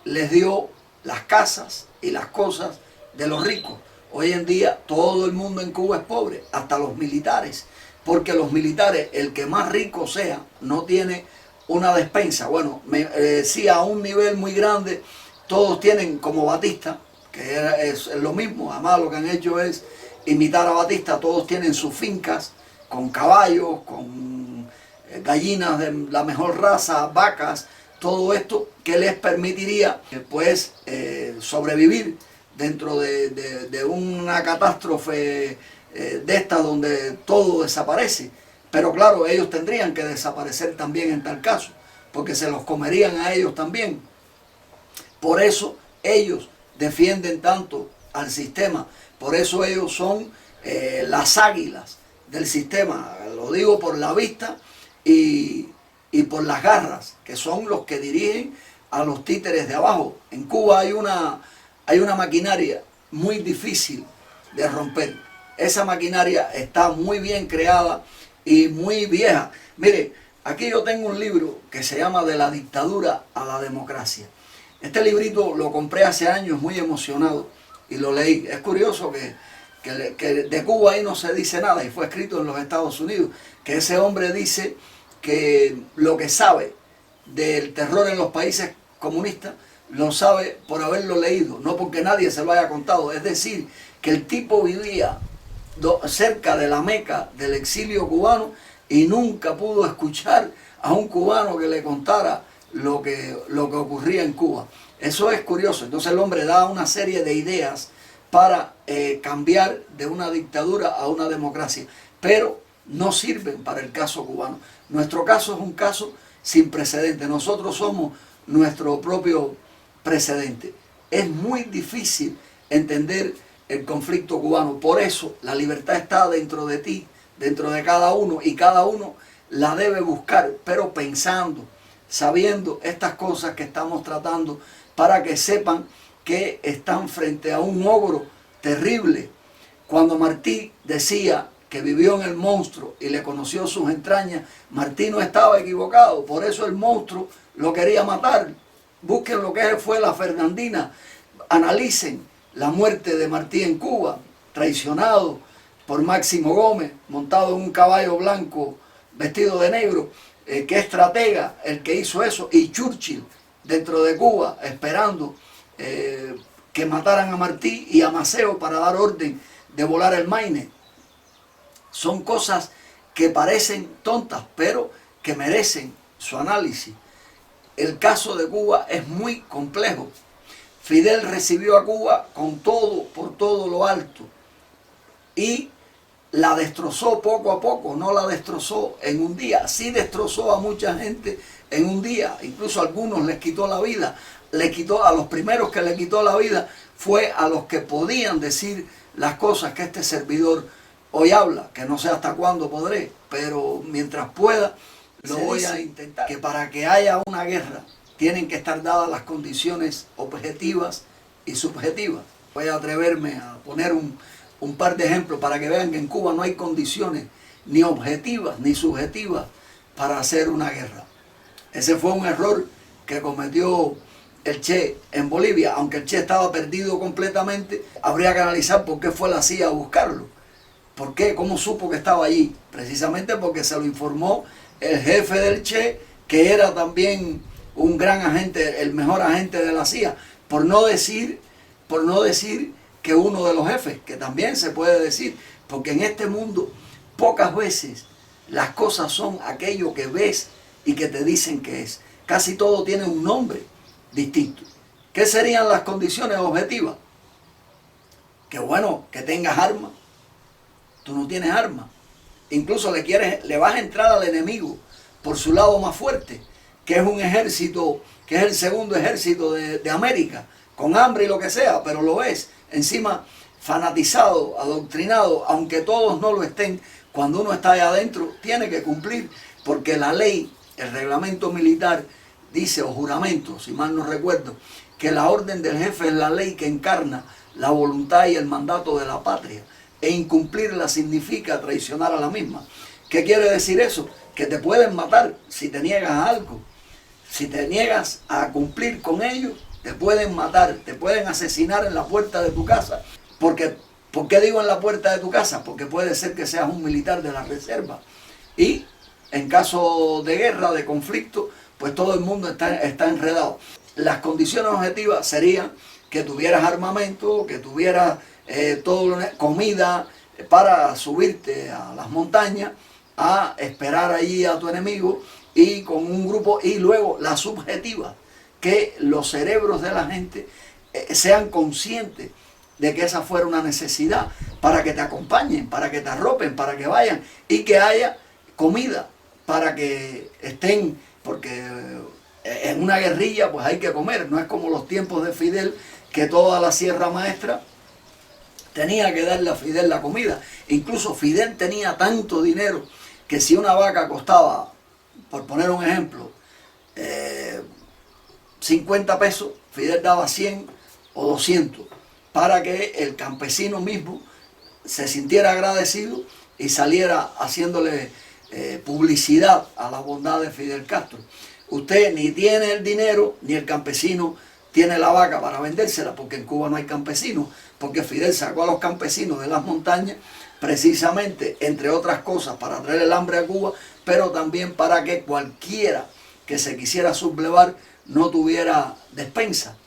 les dio las casas y las cosas de los ricos. Hoy en día todo el mundo en Cuba es pobre, hasta los militares, porque los militares, el que más rico sea, no tiene una despensa. Bueno, sí, a un nivel muy grande, todos tienen como Batista, que es lo mismo, además lo que han hecho es imitar a Batista, todos tienen sus fincas con caballos, con gallinas de la mejor raza, vacas, todo esto que les permitiría pues sobrevivir dentro de una catástrofe de esta donde todo desaparece. Pero claro, ellos tendrían que desaparecer también en tal caso, porque se los comerían a ellos también. Por eso ellos defienden tanto al sistema, por eso ellos son las águilas del sistema. Lo digo por la vista y por las garras, que son los que dirigen a los títeres de abajo. En Cuba hay una maquinaria muy difícil de romper. Esa maquinaria está muy bien creada y muy vieja. Mire, aquí yo tengo un libro que se llama De la dictadura a la democracia. Este librito lo compré hace años muy emocionado y lo leí. Es curioso que de Cuba ahí no se dice nada y fue escrito en los Estados Unidos, que ese hombre dice que lo que sabe del terror en los países comunistas lo sabe por haberlo leído, no porque nadie se lo haya contado. Es decir, que el tipo vivía cerca de la meca del exilio cubano y nunca pudo escuchar a un cubano que le contara lo que ocurría en Cuba. Eso es curioso. Entonces el hombre da una serie de ideas para cambiar de una dictadura a una democracia, pero no sirven para el caso cubano. Nuestro caso es un caso sin precedentes. Nosotros somos nuestro propio precedente. Es muy difícil entender el conflicto cubano. Por eso la libertad está dentro de ti, dentro de cada uno, y cada uno la debe buscar, pero pensando, sabiendo estas cosas que estamos tratando, para que sepan que están frente a un ogro terrible. Cuando Martí decía que vivió en el monstruo y le conoció sus entrañas, Martí no estaba equivocado. Por eso el monstruo lo quería matar. Busquen lo que fue la Fernandina, analicen la muerte de Martí en Cuba, traicionado por Máximo Gómez, montado en un caballo blanco, vestido de negro. Qué estratega el que hizo eso, y Churchill dentro de Cuba esperando que mataran a Martí y a Maceo para dar orden de volar el Maine. Son cosas que parecen tontas, pero que merecen su análisis. El caso de Cuba es muy complejo. Fidel recibió a Cuba con todo, por todo lo alto, y la destrozó poco a poco, no la destrozó en un día. Sí destrozó a mucha gente en un día, incluso a algunos les quitó la vida. Le quitó, a los primeros que le quitó la vida fue a los que podían decir las cosas que este servidor hoy habla, que no sé hasta cuándo podré, pero mientras pueda lo voy a intentar. Que para que haya una guerra tienen que estar dadas las condiciones objetivas y subjetivas. Voy a atreverme a poner un par de ejemplos para que vean que en Cuba no hay condiciones ni objetivas ni subjetivas para hacer una guerra. Ese fue un error que cometió el Che en Bolivia. Aunque el Che estaba perdido completamente, habría que analizar por qué fue la CIA a buscarlo. ¿Por qué? ¿Cómo supo que estaba allí? Precisamente porque se lo informó el jefe del Che, que era también un gran agente, el mejor agente de la CIA, por no decir que uno de los jefes, que también se puede decir, porque en este mundo pocas veces las cosas son aquello que ves y que te dicen que es. Casi todo tiene un nombre distinto. ¿Qué serían las condiciones objetivas? Que bueno, que tengas armas. Tú no tienes armas. Incluso le vas a entrar al enemigo por su lado más fuerte, que es un ejército, que es el segundo ejército de América, con hambre y lo que sea, pero lo es. Encima fanatizado, adoctrinado, aunque todos no lo estén, cuando uno está allá adentro, tiene que cumplir, porque la ley, el reglamento militar, dice, o juramento, si mal no recuerdo, que la orden del jefe es la ley que encarna la voluntad y el mandato de la patria, e incumplirla significa traicionar a la misma. ¿Qué quiere decir eso? Que te pueden matar si te niegas a algo. Si te niegas a cumplir con ello, te pueden matar, te pueden asesinar en la puerta de tu casa. ¿Por qué digo en la puerta de tu casa? Porque puede ser que seas un militar de la reserva. Y en caso de guerra, de conflicto, pues todo el mundo está enredado. Las condiciones objetivas serían que tuvieras armamento, que tuvieras comida para subirte a las montañas, a esperar allí a tu enemigo y con un grupo, y luego la subjetiva, que los cerebros de la gente sean conscientes de que esa fuera una necesidad para que te acompañen, para que te arropen, para que vayan y que haya comida para que estén, porque en una guerrilla pues hay que comer, no es como los tiempos de Fidel, que toda la Sierra Maestra tenía que darle a Fidel la comida. Incluso Fidel tenía tanto dinero que si una vaca costaba, por poner un ejemplo, 50 pesos, Fidel daba 100 o 200 para que el campesino mismo se sintiera agradecido y saliera haciéndole publicidad a la bondad de Fidel Castro. Usted ni tiene el dinero, ni el campesino tiene la vaca para vendérsela, porque en Cuba no hay campesinos, porque Fidel sacó a los campesinos de las montañas precisamente, entre otras cosas, para traer el hambre a Cuba, pero también para que cualquiera que se quisiera sublevar no tuviera despensa,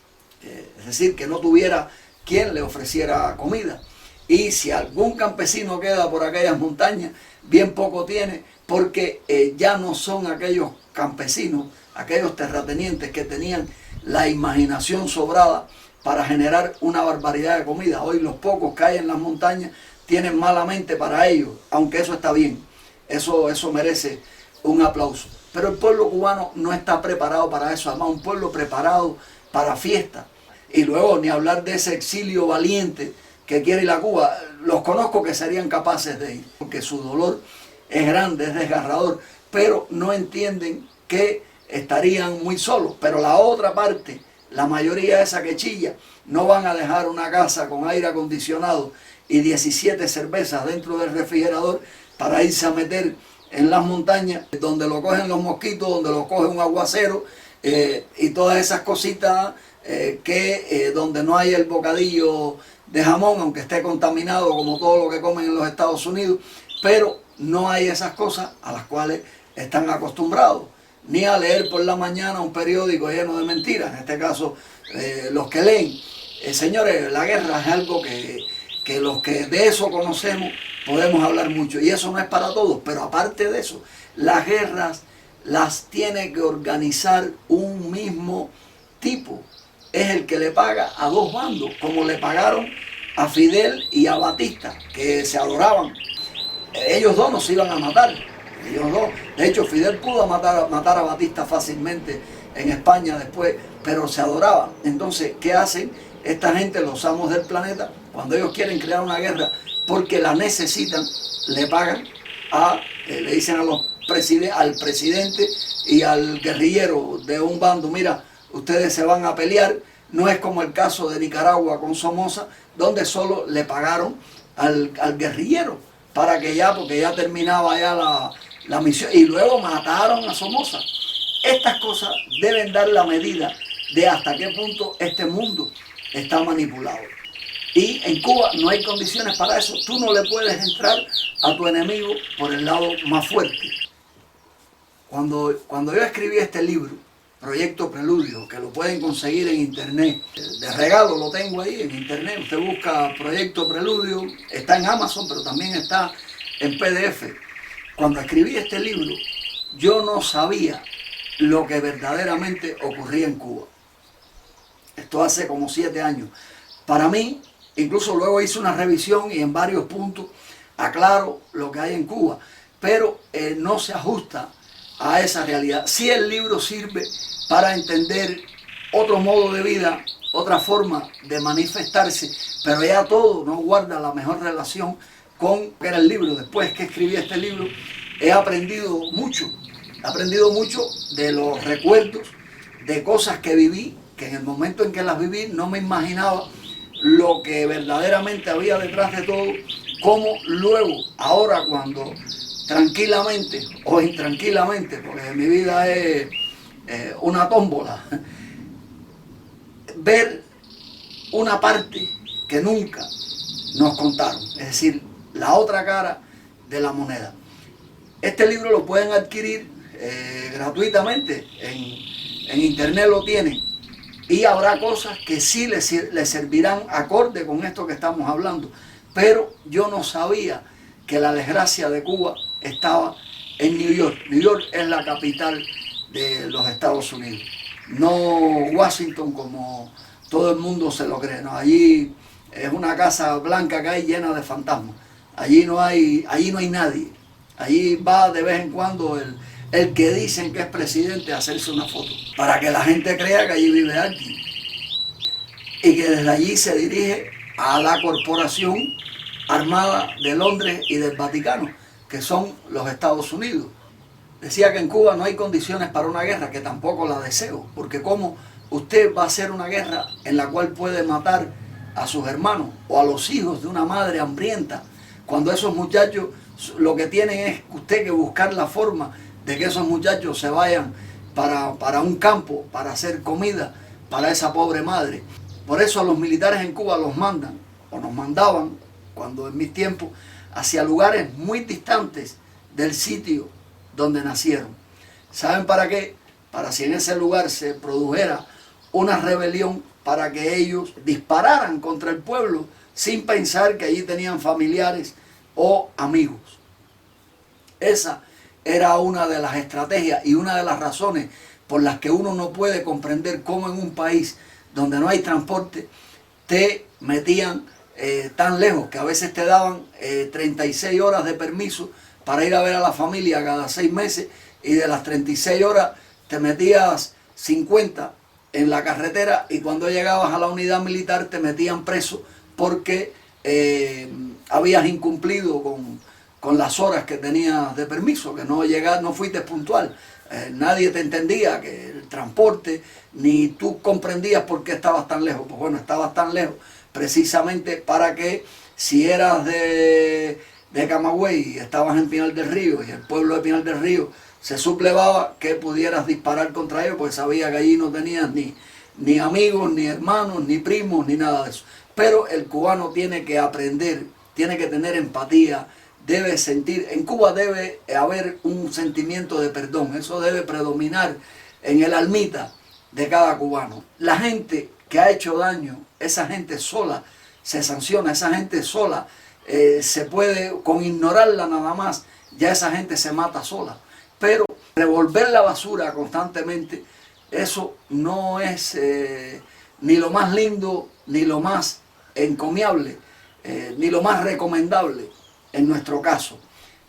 es decir, que no tuviera quien le ofreciera comida. Y si algún campesino queda por aquellas montañas, bien poco tiene, porque ya no son aquellos campesinos, aquellos terratenientes que tenían la imaginación sobrada para generar una barbaridad de comida. Hoy los pocos que hay en las montañas tienen malamente para ellos, aunque eso está bien, eso merece un aplauso. Pero el pueblo cubano no está preparado para eso, además un pueblo preparado para fiesta. Y luego ni hablar de ese exilio valiente que quiere ir a Cuba. Los conozco que serían capaces de ir, porque su dolor es grande, es desgarrador, pero no entienden que estarían muy solos. Pero la otra parte, la mayoría esa que chilla, no van a dejar una casa con aire acondicionado y 17 cervezas dentro del refrigerador para irse a meter en las montañas, donde lo cogen los mosquitos, donde lo coge un aguacero y todas esas cositas donde no hay el bocadillo de jamón, aunque esté contaminado como todo lo que comen en los Estados Unidos, pero no hay esas cosas a las cuales están acostumbrados, ni a leer por la mañana un periódico lleno de mentiras, en este caso los que leen. Señores, la guerra es algo que los que de eso conocemos podemos hablar mucho, y eso no es para todos, pero aparte de eso, las guerras las tiene que organizar un mismo tipo, es el que le paga a dos bandos, como le pagaron a Fidel y a Batista, que se adoraban. Ellos dos no se iban a matar, ellos dos. De hecho, Fidel pudo matar a Batista fácilmente en España después, pero se adoraban. Entonces, ¿qué hacen esta gente, los amos del planeta? Cuando ellos quieren crear una guerra porque la necesitan, le pagan le dicen al presidente y al guerrillero de un bando: mira, ustedes se van a pelear. No es como el caso de Nicaragua con Somoza, donde solo le pagaron al guerrillero para que porque ya terminaba ya la misión, y luego mataron a Somoza. Estas cosas deben dar la medida de hasta qué punto este mundo está manipulado. Y en Cuba no hay condiciones para eso. Tú no le puedes entrar a tu enemigo por el lado más fuerte. Cuando yo escribí este libro, Proyecto Preludio, que lo pueden conseguir en internet, de regalo lo tengo ahí en internet, usted busca Proyecto Preludio, está en Amazon, pero también está en PDF. Cuando escribí este libro, yo no sabía lo que verdaderamente ocurría en Cuba. Esto hace como 7 años. Para mí, incluso luego hice una revisión y en varios puntos aclaro lo que hay en Cuba, pero no se ajusta a esa realidad. Sí, el libro sirve para entender otro modo de vida, otra forma de manifestarse, pero ya todo no guarda la mejor relación con que era el libro. Después que escribí este libro, he aprendido mucho de los recuerdos, de cosas que viví, que en el momento en que las viví no me imaginaba lo que verdaderamente había detrás de todo, como luego, ahora cuando tranquilamente o intranquilamente, porque mi vida es una tómbola, ver una parte que nunca nos contaron, es decir, la otra cara de la moneda. Este libro lo pueden adquirir gratuitamente, en internet lo tienen, y habrá cosas que sí les servirán acorde con esto que estamos hablando, pero yo no sabía que la desgracia de Cuba estaba en New York. New York es la capital de los Estados Unidos, no Washington como todo el mundo se lo cree, ¿no? Allí es una casa blanca que hay llena de fantasmas. Allí no hay nadie. Allí va de vez en cuando el que dicen que es presidente a hacerse una foto, para que la gente crea que allí vive alguien. Y que desde allí se dirige a la corporación armada de Londres y del Vaticano, que son los Estados Unidos. Decía que en Cuba no hay condiciones para una guerra, que tampoco la deseo, porque ¿cómo usted va a hacer una guerra en la cual puede matar a sus hermanos o a los hijos de una madre hambrienta, cuando esos muchachos lo que tienen es usted que buscar la forma de que esos muchachos se vayan para un campo, para hacer comida para esa pobre madre? Por eso a los militares en Cuba los mandan, o nos mandaban, cuando en mis tiempos, hacia lugares muy distantes del sitio donde nacieron. ¿Saben para qué? Para si en ese lugar se produjera una rebelión, para que ellos dispararan contra el pueblo sin pensar que allí tenían familiares o amigos. Esa era una de las estrategias y una de las razones por las que uno no puede comprender cómo en un país donde no hay transporte te metían tan lejos, que a veces te daban 36 horas de permiso para ir a ver a la familia cada 6 meses, y de las 36 horas te metías 50 en la carretera, y cuando llegabas a la unidad militar te metían preso porque habías incumplido con las horas que tenías de permiso, que no fuiste puntual. Nadie te entendía que el transporte, ni tú comprendías por qué estabas tan lejos. Pues bueno, estabas tan lejos precisamente para que, si eras de Camagüey y estabas en Pinar del Río, y el pueblo de Pinar del Río se sublevaba, que pudieras disparar contra ellos, pues sabía que allí no tenías ni amigos, ni hermanos, ni primos, ni nada de eso. Pero el cubano tiene que aprender, tiene que tener empatía, debe sentir. En Cuba debe haber un sentimiento de perdón, eso debe predominar en el almita de cada cubano. La gente que ha hecho daño, esa gente sola se sanciona, esa gente sola se puede, con ignorarla nada más, ya esa gente se mata sola. Pero revolver la basura constantemente, eso no es ni lo más lindo, ni lo más encomiable, ni lo más recomendable en nuestro caso.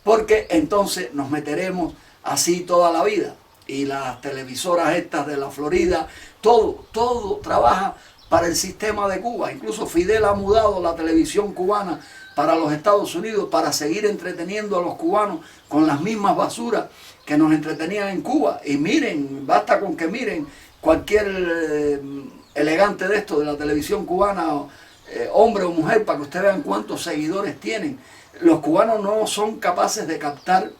porque entonces nos meteremos así toda la vida. Y las televisoras estas de la Florida, todo trabaja para el sistema de Cuba. Incluso Fidel ha mudado la televisión cubana para los Estados Unidos para seguir entreteniendo a los cubanos con las mismas basuras que nos entretenían en Cuba. Y miren, basta con que miren cualquier elegante de esto de la televisión cubana, hombre o mujer, para que ustedes vean cuántos seguidores tienen. Los cubanos no son capaces de captar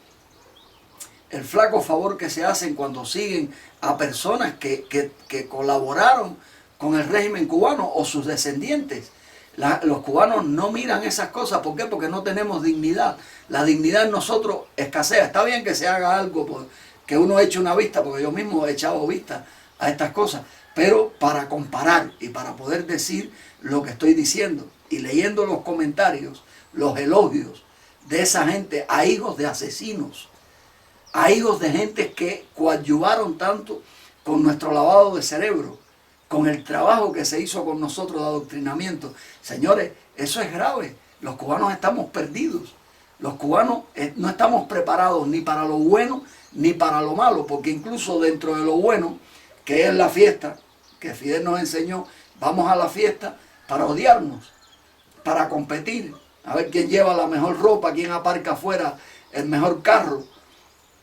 el flaco favor que se hacen cuando siguen a personas que colaboraron con el régimen cubano o sus descendientes. Los cubanos no miran esas cosas. ¿Por qué? Porque no tenemos dignidad. La dignidad en nosotros escasea. Está bien que se haga algo, que uno eche una vista, porque yo mismo he echado vista a estas cosas, pero para comparar y para poder decir lo que estoy diciendo. Y leyendo los comentarios, los elogios de esa gente a hijos de asesinos, a hijos de gente que coadyuvaron tanto con nuestro lavado de cerebro, con el trabajo que se hizo con nosotros de adoctrinamiento. Señores, eso es grave. Los cubanos estamos perdidos. Los cubanos no estamos preparados ni para lo bueno ni para lo malo, porque incluso dentro de lo bueno, que es la fiesta, que Fidel nos enseñó, vamos a la fiesta para odiarnos, para competir, a ver quién lleva la mejor ropa, quién aparca afuera el mejor carro,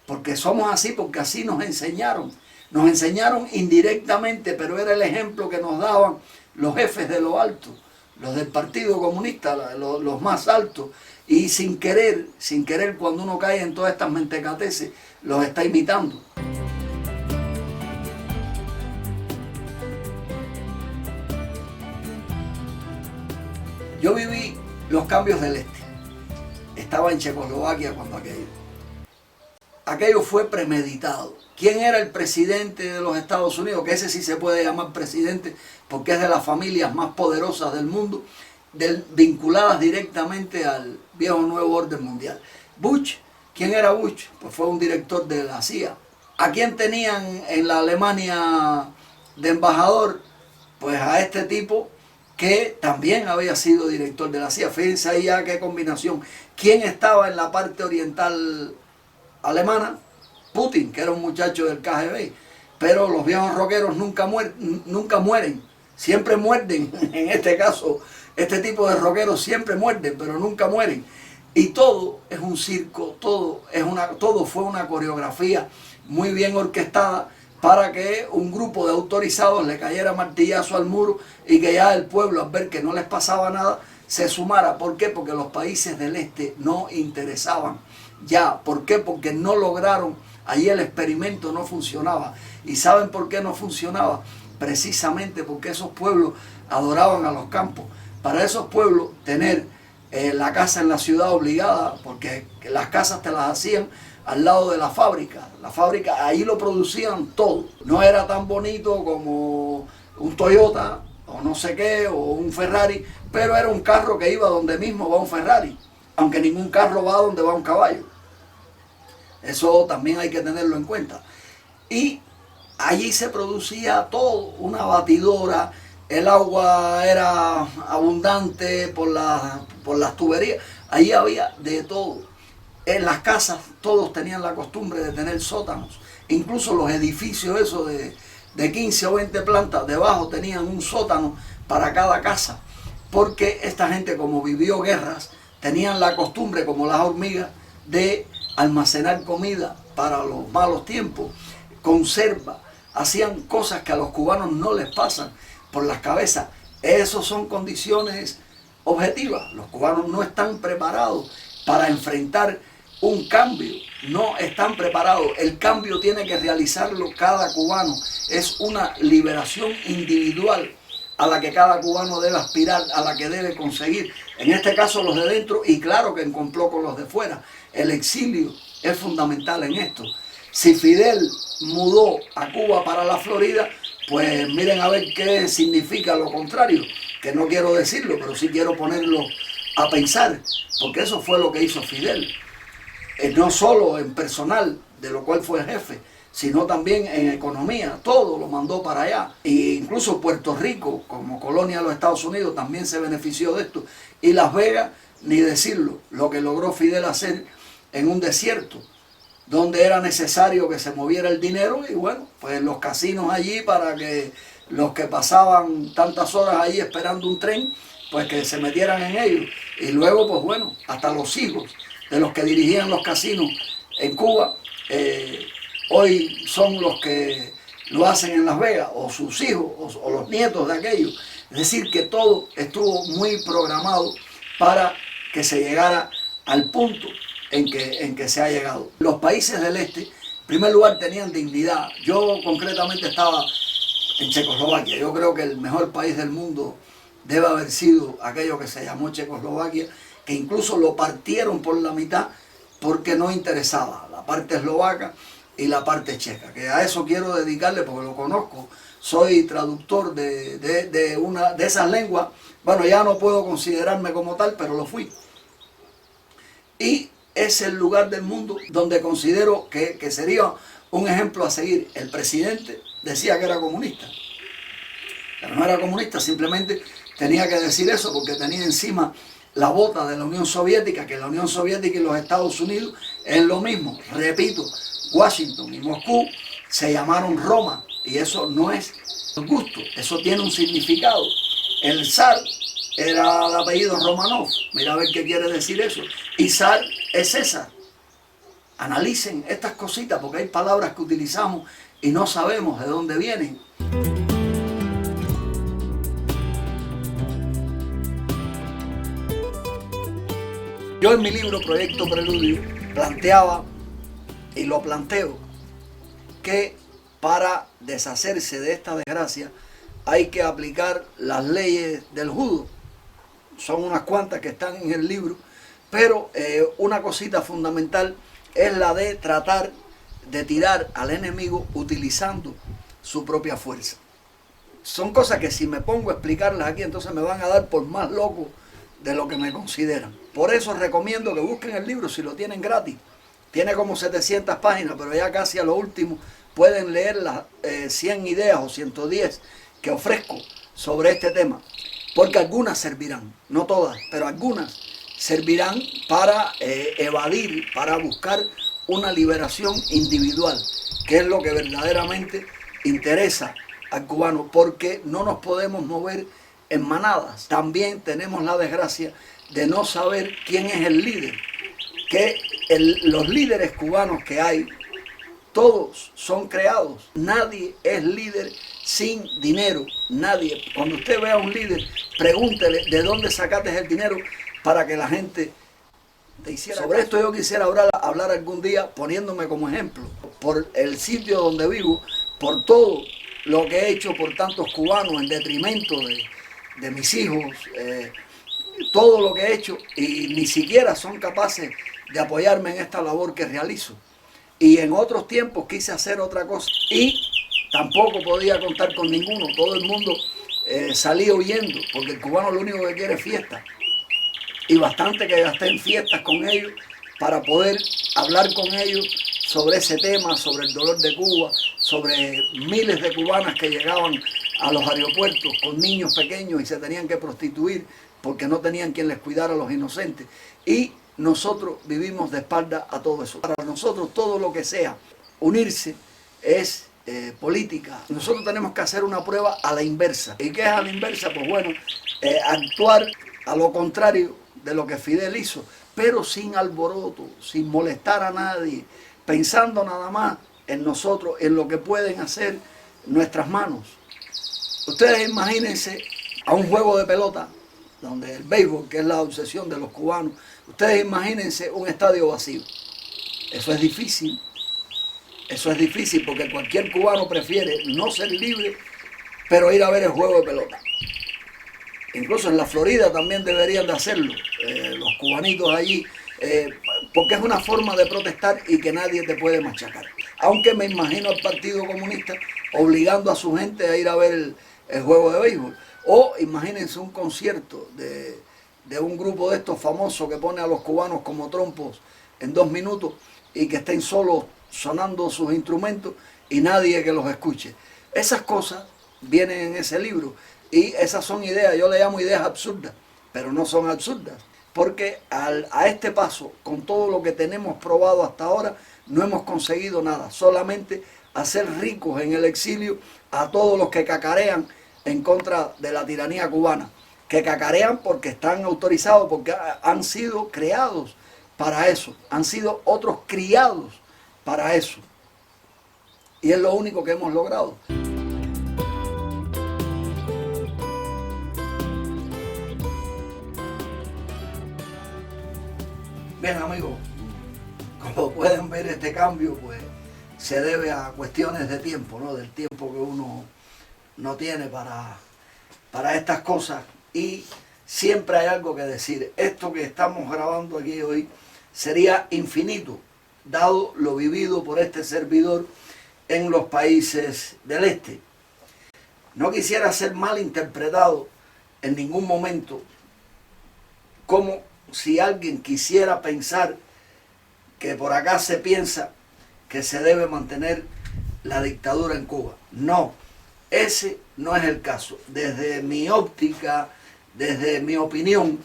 porque somos así, porque así nos enseñaron. Nos enseñaron indirectamente, pero era el ejemplo que nos daban los jefes de lo alto, los del Partido Comunista, los más altos, y sin querer, cuando uno cae en todas estas mentecateces, los está imitando. Yo viví los cambios del este. Estaba en Checoslovaquia cuando aquello fue premeditado. ¿Quién era el presidente de los Estados Unidos? Que ese sí se puede llamar presidente porque es de las familias más poderosas del mundo, vinculadas directamente al viejo nuevo orden mundial. Bush, ¿quién era Bush? Pues fue un director de la CIA. ¿A quién tenían en la Alemania de embajador? Pues a este tipo que también había sido director de la CIA. Fíjense ahí ya qué combinación. ¿Quién estaba en la parte oriental alemana? Putin, que era un muchacho del KGB. Pero los viejos rockeros nunca mueren, siempre muerden. En este caso, este tipo de rockeros siempre muerden, pero nunca mueren. Y todo es un circo, todo fue una coreografía muy bien orquestada para que un grupo de autorizados le cayera martillazo al muro y que ya el pueblo, al ver que no les pasaba nada, se sumara. ¿Por qué? Porque los países del este no interesaban ya. ¿Por qué? Porque no lograron, allí el experimento no funcionaba. ¿Y saben por qué no funcionaba? Precisamente porque esos pueblos adoraban a los campos. Para esos pueblos tener la casa en la ciudad obligada, porque las casas te las hacían al lado de la fábrica. La fábrica, ahí lo producían todo. No era tan bonito como un Toyota o no sé qué, o un Ferrari, pero era un carro que iba donde mismo va un Ferrari, aunque ningún carro va donde va un caballo. Eso también hay que tenerlo en cuenta. Y allí se producía todo, una batidora, el agua era abundante por las tuberías, allí había de todo. En las casas todos tenían la costumbre de tener sótanos, incluso los edificios esos de 15 o 20 plantas, debajo tenían un sótano para cada casa, porque esta gente, como vivió guerras, tenían la costumbre, como las hormigas, de almacenar comida para los malos tiempos, conserva, hacían cosas que a los cubanos no les pasan por las cabezas. Esas son condiciones objetivas. Los cubanos no están preparados para enfrentar un cambio, no están preparados. El cambio tiene que realizarlo cada cubano. Es una liberación individual a la que cada cubano debe aspirar, a la que debe conseguir. En este caso los de dentro, y claro que en complot con los de fuera. El exilio es fundamental en esto. Si Fidel mudó a Cuba para la Florida, pues miren a ver qué significa lo contrario, que no quiero decirlo, pero sí quiero ponerlo a pensar, porque eso fue lo que hizo Fidel. No solo en personal, de lo cual fue jefe, sino también en economía, todo lo mandó para allá. E incluso Puerto Rico, como colonia de los Estados Unidos, también se benefició de esto. Y Las Vegas, ni decirlo, lo que logró Fidel hacer en un desierto, donde era necesario que se moviera el dinero, y bueno, pues los casinos allí para que los que pasaban tantas horas ahí esperando un tren, pues que se metieran en ellos. Y luego, pues bueno, hasta los hijos de los que dirigían los casinos en Cuba, hoy son los que lo hacen en Las Vegas, o sus hijos, o los nietos de aquellos. Es decir, que todo estuvo muy programado para que se llegara al punto en que se ha llegado. Los países del este, en primer lugar, tenían dignidad. Yo concretamente estaba en Checoslovaquia. Yo creo que el mejor país del mundo debe haber sido aquello que se llamó Checoslovaquia, que incluso lo partieron por la mitad porque no interesaba la parte eslovaca y la parte checa, que a eso quiero dedicarle porque lo conozco. Soy traductor de una de esas lenguas. Bueno, ya no puedo considerarme como tal, pero lo fui. Y es el lugar del mundo donde considero que sería un ejemplo a seguir. El presidente decía que era comunista, pero no era comunista, simplemente tenía que decir eso porque tenía encima la bota de la Unión Soviética, que la Unión Soviética y los Estados Unidos es lo mismo. Repito, Washington y Moscú se llamaron Roma, y eso no es gusto, eso tiene un significado. El zar era el apellido Romanov, mira a ver qué quiere decir eso, y zar es César. Analicen estas cositas porque hay palabras que utilizamos y no sabemos de dónde vienen. Yo en mi libro Proyecto Preludio planteaba, y lo planteo, que para deshacerse de esta desgracia hay que aplicar las leyes del judo. Son unas cuantas que están en el libro, pero una cosita fundamental es la de tratar de tirar al enemigo utilizando su propia fuerza. Son cosas que si me pongo a explicarlas aquí, entonces me van a dar por más loco de lo que me consideran. Por eso recomiendo que busquen el libro si lo tienen gratis. Tiene como 700 páginas, pero ya casi a lo último pueden leer las 100 ideas o 110 que ofrezco sobre este tema. Porque algunas servirán, no todas, pero algunas servirán para evadir, para buscar una liberación individual, que es lo que verdaderamente interesa al cubano, porque no nos podemos mover en manadas. También tenemos la desgracia de no saber quién es el líder, que los líderes cubanos que hay, todos son creados. Nadie es líder sin dinero, nadie. Cuando usted vea a un líder, pregúntele de dónde sacaste el dinero para que la gente te hiciera. Sobre esto yo quisiera hablar algún día poniéndome como ejemplo, por el sitio donde vivo, por todo lo que he hecho por tantos cubanos en detrimento de mis hijos, todo lo que he hecho, y ni siquiera son capaces de apoyarme en esta labor que realizo. Y en otros tiempos quise hacer otra cosa y tampoco podía contar con ninguno. Todo el mundo salía huyendo, porque el cubano lo único que quiere es fiesta. Y bastante que gasté en fiestas con ellos para poder hablar con ellos sobre ese tema, sobre el dolor de Cuba, sobre miles de cubanas que llegaban a los aeropuertos con niños pequeños y se tenían que prostituir porque no tenían quien les cuidara a los inocentes. Y nosotros vivimos de espalda a todo eso. Para nosotros todo lo que sea unirse es política. Nosotros tenemos que hacer una prueba a la inversa. ¿Y qué es a la inversa? Pues bueno, actuar a lo contrario de lo que Fidel hizo, pero sin alboroto, sin molestar a nadie, pensando nada más en nosotros, en lo que pueden hacer nuestras manos. Ustedes imagínense a un juego de pelota, donde el béisbol, que es la obsesión de los cubanos, ustedes imagínense un estadio vacío. Eso es difícil porque cualquier cubano prefiere no ser libre, pero ir a ver el juego de pelota. Incluso en la Florida también deberían de hacerlo, los cubanitos allí, porque es una forma de protestar y que nadie te puede machacar. Aunque me imagino al Partido Comunista obligando a su gente a ir a ver el juego de béisbol. O imagínense un concierto de un grupo de estos famosos que pone a los cubanos como trompos en 2 minutos y que estén solos sonando sus instrumentos y nadie que los escuche. Esas cosas vienen en ese libro y esas son ideas, yo le llamo ideas absurdas, pero no son absurdas. porque a este paso, con todo lo que tenemos probado hasta ahora, no hemos conseguido nada, solamente hacer ricos en el exilio a todos los que cacarean en contra de la tiranía cubana, que cacarean porque están autorizados, porque han sido creados para eso, han sido otros criados para eso. Y es lo único que hemos logrado. Bien, amigos, como pueden ver, este cambio pues se debe a cuestiones de tiempo, ¿no? Del tiempo que uno no tiene para estas cosas, y siempre hay algo que decir. Esto que estamos grabando aquí hoy sería infinito, dado lo vivido por este servidor en los países del este. No quisiera ser mal interpretado en ningún momento, como si alguien quisiera pensar que por acá se piensa que se debe mantener la dictadura en Cuba. No, ese no es el caso. Desde mi óptica, desde mi opinión,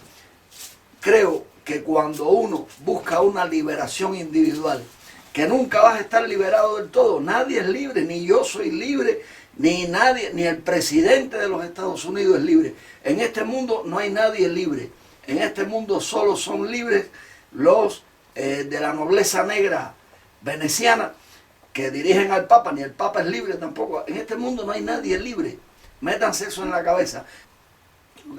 creo que cuando uno busca una liberación individual, que nunca vas a estar liberado del todo, nadie es libre, ni yo soy libre, ni nadie, ni el presidente de los Estados Unidos es libre. En este mundo no hay nadie libre. En este mundo solo son libres los de la nobleza negra veneciana que dirigen al Papa, ni el Papa es libre tampoco. En este mundo no hay nadie libre. Métanse eso en la cabeza.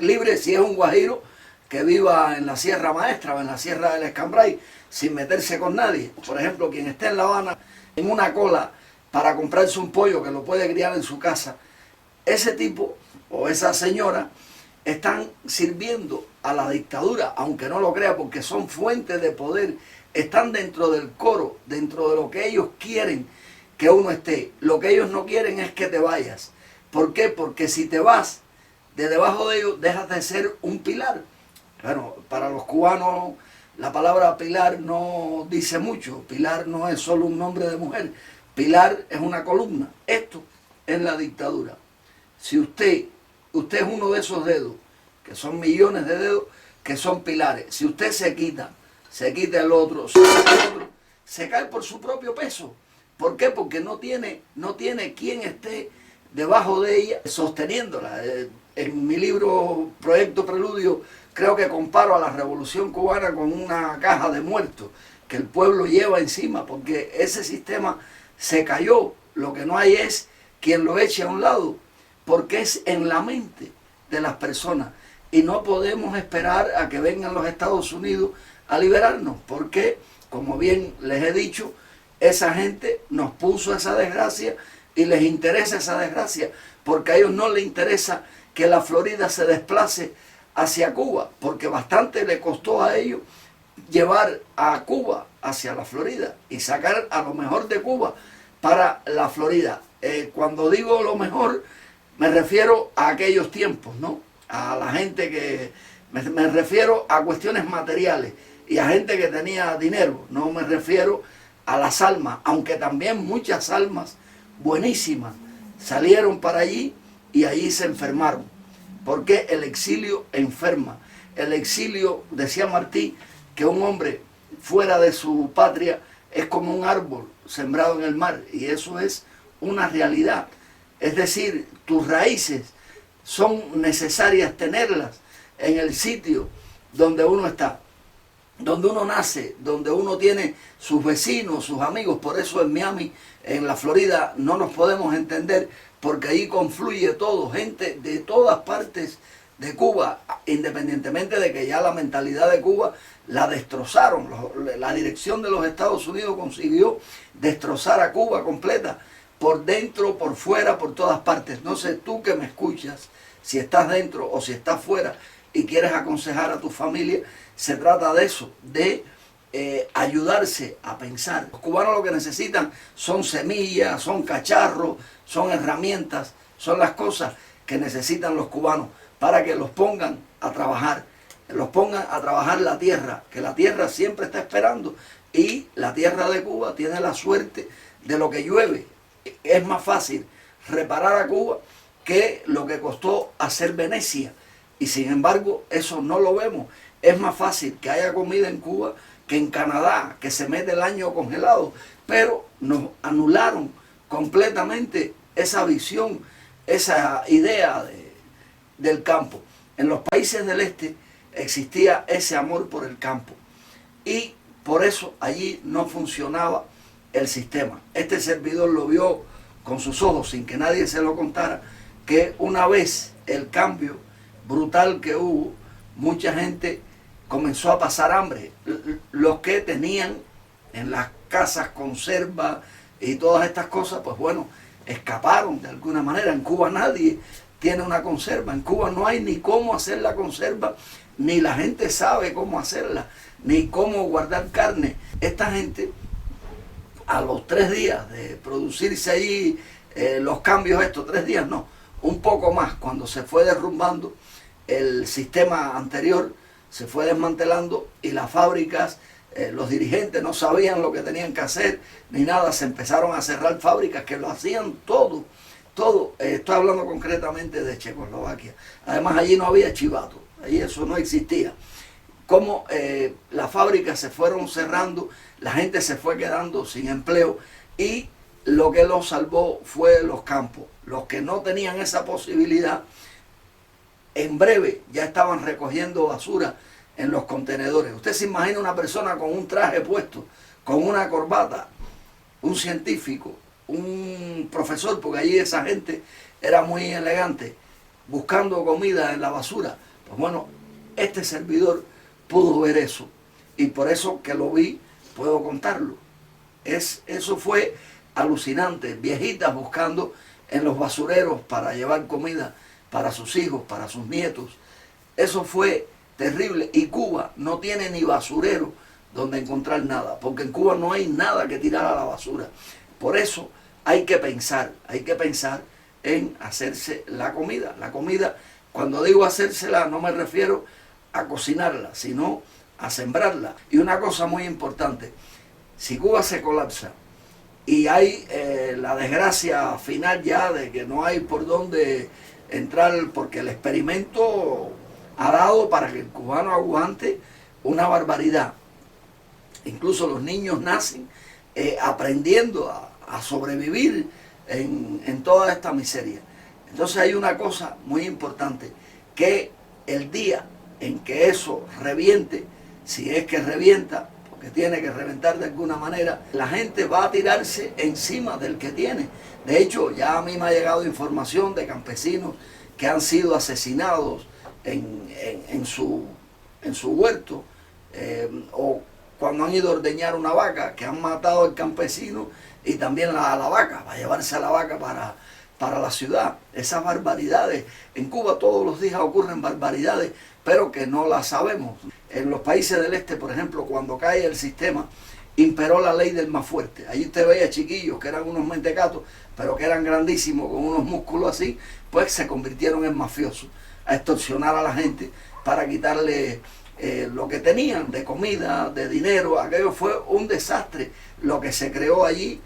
Libre si es un guajiro que viva en la Sierra Maestra o en la Sierra del Escambray, sin meterse con nadie. Por ejemplo, quien esté en La Habana en una cola para comprarse un pollo que lo puede criar en su casa, ese tipo o esa señora están sirviendo a la dictadura, aunque no lo crea, porque son fuentes de poder, están dentro del coro, dentro de lo que ellos quieren que uno esté. Lo que ellos no quieren es que te vayas. ¿Por qué? Porque si te vas de debajo de ellos, dejas de ser un pilar. Bueno, para los cubanos la palabra pilar no dice mucho. Pilar no es solo un nombre de mujer. Pilar es una columna. Esto es la dictadura. Si usted es uno de esos dedos, que son millones de dedos, que son pilares. Si usted se quita el otro, se cae por su propio peso. ¿Por qué? Porque no tiene quien esté debajo de ella sosteniéndola. En mi libro Proyecto Preludio creo que comparo a la Revolución Cubana con una caja de muertos que el pueblo lleva encima, porque ese sistema se cayó. Lo que no hay es quien lo eche a un lado, porque es en la mente de las personas. Y no podemos esperar a que vengan los Estados Unidos a liberarnos, porque, como bien les he dicho, esa gente nos puso esa desgracia y les interesa esa desgracia, porque a ellos no les interesa que la Florida se desplace hacia Cuba, porque bastante le costó a ellos llevar a Cuba hacia la Florida y sacar a lo mejor de Cuba para la Florida. Cuando digo lo mejor, me refiero a aquellos tiempos, ¿no? A la gente que... Me refiero a cuestiones materiales y a gente que tenía dinero. No me refiero a las almas, aunque también muchas almas buenísimas salieron para allí y allí se enfermaron. Porque el exilio enferma. El exilio, decía Martí, que un hombre fuera de su patria es como un árbol sembrado en el mar, y eso es una realidad. Es decir, tus raíces son necesarias tenerlas en el sitio donde uno está, donde uno nace, donde uno tiene sus vecinos, sus amigos. Por eso en Miami, en la Florida, no nos podemos entender, porque ahí confluye todo, gente de todas partes de Cuba, independientemente de que ya la mentalidad de Cuba la destrozaron. La dirección de los Estados Unidos consiguió destrozar a Cuba completa, por dentro, por fuera, por todas partes. No sé, tú que me escuchas, si estás dentro o si estás fuera y quieres aconsejar a tu familia, se trata de eso, de ayudarse a pensar. Los cubanos lo que necesitan son semillas, son cacharros, son herramientas, son las cosas que necesitan los cubanos para que los pongan a trabajar la tierra, que la tierra siempre está esperando, y la tierra de Cuba tiene la suerte de lo que llueve. Es más fácil reparar a Cuba que lo que costó hacer Venecia, y sin embargo eso no lo vemos. Es más fácil que haya comida en Cuba que en Canadá, que se mete el año congelado, pero nos anularon completamente esa visión, esa idea del campo. En los países del este existía ese amor por el campo y por eso allí no funcionaba el sistema. Este servidor lo vio con sus ojos sin que nadie se lo contara, que una vez el cambio brutal que hubo, mucha gente comenzó a pasar hambre. Los que tenían en las casas conservas y todas estas cosas, pues bueno, escaparon de alguna manera. En Cuba nadie tiene una conserva, en Cuba no hay ni cómo hacer la conserva, ni la gente sabe cómo hacerla, ni cómo guardar carne. Esta gente, a los 3 días de producirse allí los cambios estos, 3 días no, un poco más, cuando se fue derrumbando el sistema anterior, se fue desmantelando y las fábricas, los dirigentes no sabían lo que tenían que hacer ni nada, se empezaron a cerrar fábricas que lo hacían todo, estoy hablando concretamente de Checoslovaquia. Además allí no había chivato, allí eso no existía. Como las fábricas se fueron cerrando, la gente se fue quedando sin empleo y lo que los salvó fue los campos. Los que no tenían esa posibilidad, en breve ya estaban recogiendo basura en los contenedores. Usted se imagina una persona con un traje puesto, con una corbata, un científico, un profesor, porque allí esa gente era muy elegante, buscando comida en la basura. Pues bueno, este servidor pudo ver eso y por eso que lo vi puedo contarlo. Eso fue alucinante, viejitas buscando en los basureros para llevar comida para sus hijos, para sus nietos. Eso fue terrible y Cuba no tiene ni basurero donde encontrar nada, porque en Cuba no hay nada que tirar a la basura. Por eso hay que pensar en hacerse la comida. La comida, cuando digo hacérsela, no me refiero a cocinarla, sino a sembrarla. Y una cosa muy importante, si Cuba se colapsa y hay la desgracia final ya de que no hay por dónde entrar, porque el experimento ha dado para que el cubano aguante una barbaridad. Incluso los niños nacen aprendiendo a sobrevivir en toda esta miseria. Entonces hay una cosa muy importante, que el día en que eso reviente, si es que revienta, porque tiene que reventar de alguna manera, la gente va a tirarse encima del que tiene. De hecho, ya a mí me ha llegado información de campesinos que han sido asesinados en su huerto, o cuando han ido a ordeñar una vaca, que han matado al campesino y también a la vaca, para llevarse a la vaca para la ciudad. Esas barbaridades. En Cuba todos los días ocurren barbaridades, pero que no las sabemos. En los países del este, por ejemplo, cuando cae el sistema, imperó la ley del más fuerte. Allí usted veía chiquillos que eran unos mentecatos, pero que eran grandísimos, con unos músculos así, pues se convirtieron en mafiosos, a extorsionar a la gente para quitarle lo que tenían de comida, de dinero. Aquello fue un desastre lo que se creó allí.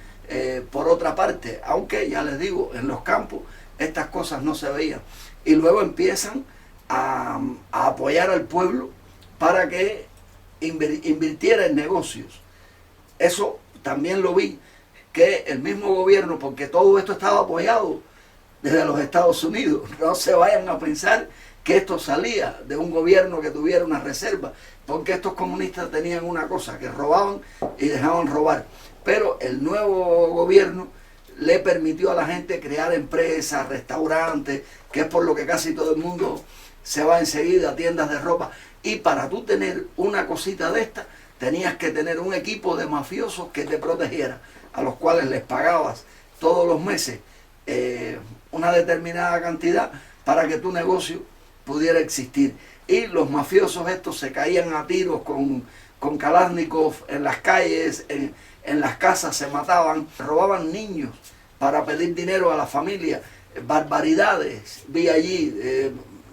Por otra parte, aunque ya les digo, en los campos estas cosas no se veían. Y luego empiezan a apoyar al pueblo para que invirtiera en negocios. Eso también lo vi, que el mismo gobierno, porque todo esto estaba apoyado desde los Estados Unidos, no se vayan a pensar que esto salía de un gobierno que tuviera una reserva, porque estos comunistas tenían una cosa, que robaban y dejaban robar. Pero el nuevo gobierno le permitió a la gente crear empresas, restaurantes, que es por lo que casi todo el mundo se va enseguida a tiendas de ropa. Y para tú tener una cosita de esta, tenías que tener un equipo de mafiosos que te protegiera, a los cuales les pagabas todos los meses una determinada cantidad para que tu negocio pudiera existir. Y los mafiosos estos se caían a tiros con Kalashnikov en las calles, en las casas se mataban, robaban niños para pedir dinero a la familia, barbaridades vi allí,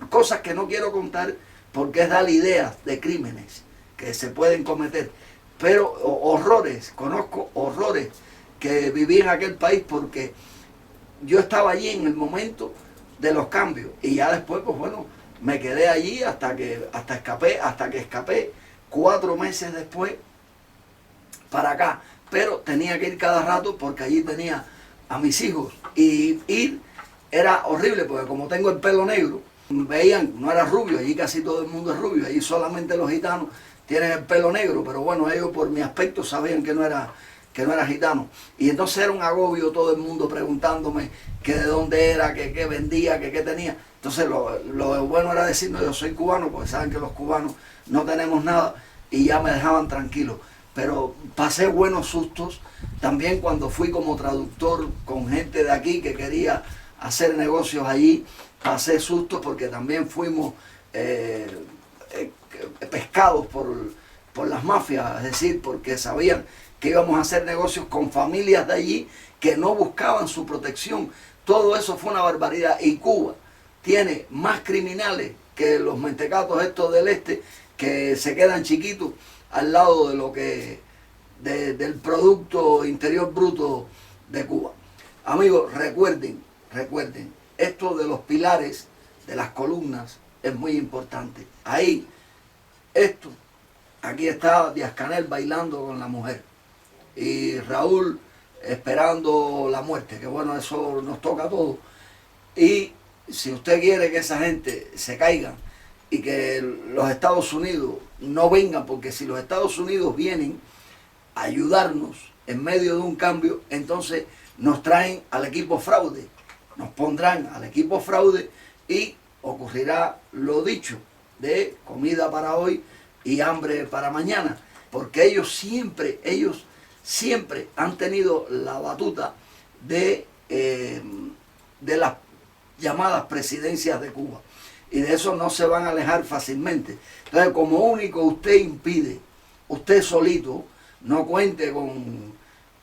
cosas que no quiero contar porque es dar ideas de crímenes que se pueden cometer, pero horrores, conozco horrores que viví en aquel país porque yo estaba allí en el momento de los cambios y ya después, pues bueno, me quedé allí hasta que escapé 4 meses después para acá. Pero tenía que ir cada rato porque allí tenía a mis hijos. Y ir era horrible porque como tengo el pelo negro, veían, no era rubio, allí casi todo el mundo es rubio, allí solamente los gitanos tienen el pelo negro, pero bueno, ellos por mi aspecto sabían que no era gitano. Y entonces era un agobio todo el mundo preguntándome que de dónde era, que qué vendía, que qué tenía. Entonces lo bueno era decir, no, yo soy cubano, porque saben que los cubanos no tenemos nada, y ya me dejaban tranquilo. Pero pasé buenos sustos también cuando fui como traductor con gente de aquí que quería hacer negocios allí. Pasé sustos porque también fuimos pescados por las mafias, es decir, porque sabían que íbamos a hacer negocios con familias de allí que no buscaban su protección. Todo eso fue una barbaridad. Y Cuba tiene más criminales que los mentecatos estos del este, que se quedan chiquitos al lado de lo que del Producto Interior Bruto de Cuba. Amigos, recuerden, esto de los pilares, de las columnas, es muy importante. Ahí, aquí está Díaz-Canel bailando con la mujer y Raúl esperando la muerte, que bueno, eso nos toca a todos. Y si usted quiere que esa gente se caiga y que los Estados Unidos no vengan, porque si los Estados Unidos vienen a ayudarnos en medio de un cambio, entonces nos traen al equipo fraude, nos pondrán al equipo fraude y ocurrirá lo dicho de comida para hoy y hambre para mañana, porque ellos siempre han tenido la batuta de las llamadas presidencias de Cuba, y de eso no se van a alejar fácilmente. Entonces, como único usted impide, usted solito, no cuente con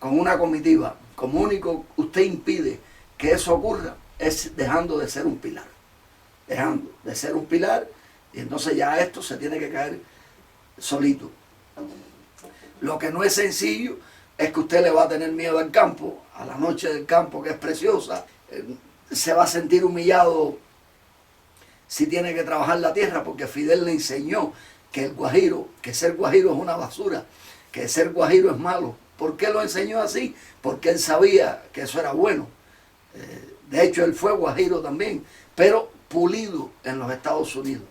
una comitiva, como único usted impide que eso ocurra, es dejando de ser un pilar. Dejando de ser un pilar, y entonces ya esto se tiene que caer solito. Lo que no es sencillo es que usted le va a tener miedo al campo, a la noche del campo, que es preciosa. Se va a sentir humillado si tiene que trabajar la tierra, porque Fidel le enseñó que ser guajiro es una basura, que ser guajiro es malo. ¿Por qué lo enseñó así? Porque él sabía que eso era bueno. De hecho, él fue guajiro también, pero pulido en los Estados Unidos.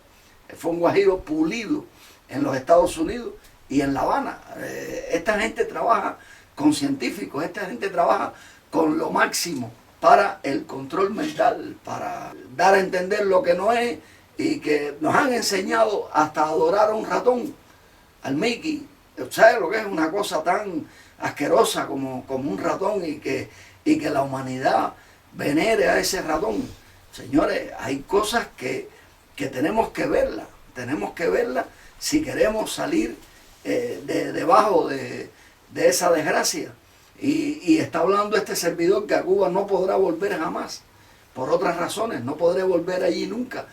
Fue un guajiro pulido en los Estados Unidos y en La Habana. Esta gente trabaja con científicos, esta gente trabaja con lo máximo para el control mental, para dar a entender lo que no es, y que nos han enseñado hasta a adorar a un ratón, al Mickey. ¿Sabes lo que es una cosa tan asquerosa como un ratón, y que la humanidad venere a ese ratón? Señores, hay cosas que tenemos que verlas si queremos salir debajo de esa desgracia. Y está hablando este servidor que a Cuba no podrá volver jamás, por otras razones, no podré volver allí nunca.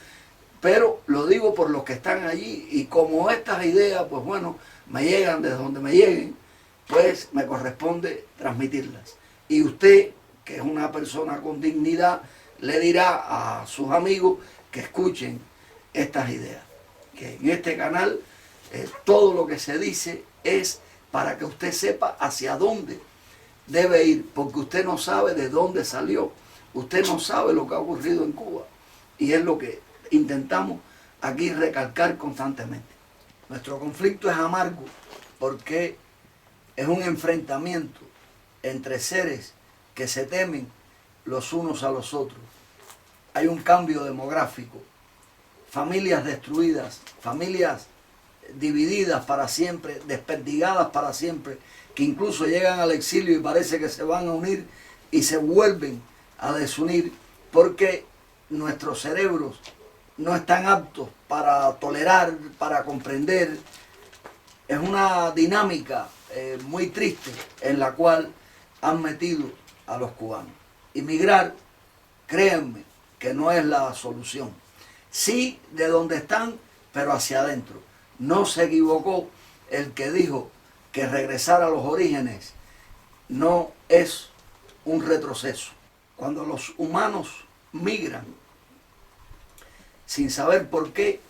Pero lo digo por los que están allí, y como estas ideas, pues bueno, me llegan desde donde me lleguen, pues me corresponde transmitirlas. Y usted, que es una persona con dignidad, le dirá a sus amigos que escuchen estas ideas. Que en este canal todo lo que se dice es para que usted sepa hacia dónde debe ir, porque usted no sabe de dónde salió, usted no sabe lo que ha ocurrido en Cuba, y es lo que intentamos aquí recalcar constantemente. Nuestro conflicto es amargo porque es un enfrentamiento entre seres que se temen los unos a los otros. Hay un cambio demográfico, familias destruidas, familias divididas para siempre, desperdigadas para siempre, que incluso llegan al exilio y parece que se van a unir y se vuelven a desunir, porque nuestros cerebros no están aptos para tolerar, para comprender. Es una dinámica muy triste en la cual han metido a los cubanos. Emigrar, créanme, que no es la solución. Sí, de donde están, pero hacia adentro. No se equivocó el que dijo que regresar a los orígenes no es un retroceso. Cuando los humanos migran, sin saber por qué,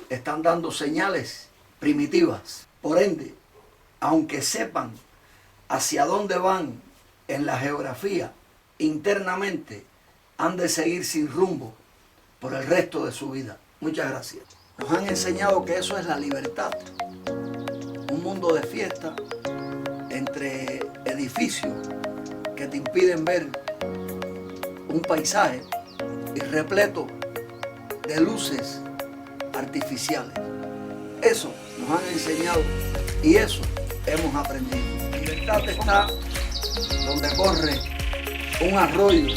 están dando señales primitivas. Por ende, aunque sepan hacia dónde van en la geografía, internamente han de seguir sin rumbo por el resto de su vida. Muchas gracias. Nos han enseñado que eso es la libertad. Un mundo de fiesta entre edificios que te impiden ver un paisaje y repleto de luces artificiales. Eso nos han enseñado y eso hemos aprendido. La libertad está donde corre un arroyo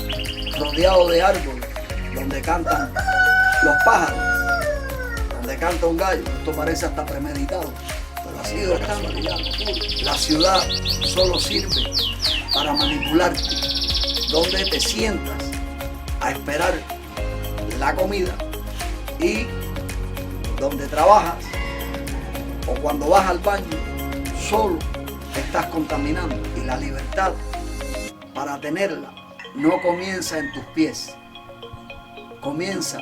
rodeado de árboles, donde cantan los pájaros, donde canta un gallo. Esto parece hasta premeditado, pero ha sido estando. La ciudad solo sirve para manipularte, donde te sientas a esperar la comida y donde trabajas o cuando vas al baño solo te estás contaminando. Y la libertad, para tenerla, no comienza en tus pies, comienza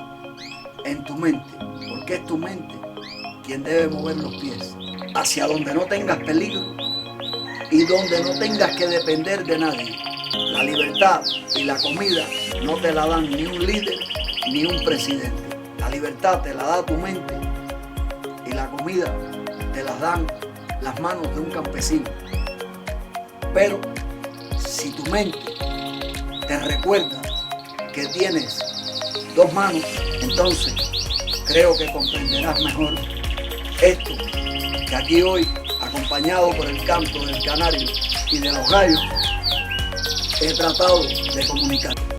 en tu mente, porque es tu mente quien debe mover los pies hacia donde no tengas peligro y donde no tengas que depender de nadie. La libertad y la comida no te la dan ni un líder ni un presidente. La libertad te la da tu mente y la comida te la dan las manos de un campesino. Pero si tu mente te recuerda que tienes dos manos, entonces creo que comprenderás mejor esto que aquí hoy, acompañado por el canto del canario y de los gallos, he tratado de comunicar.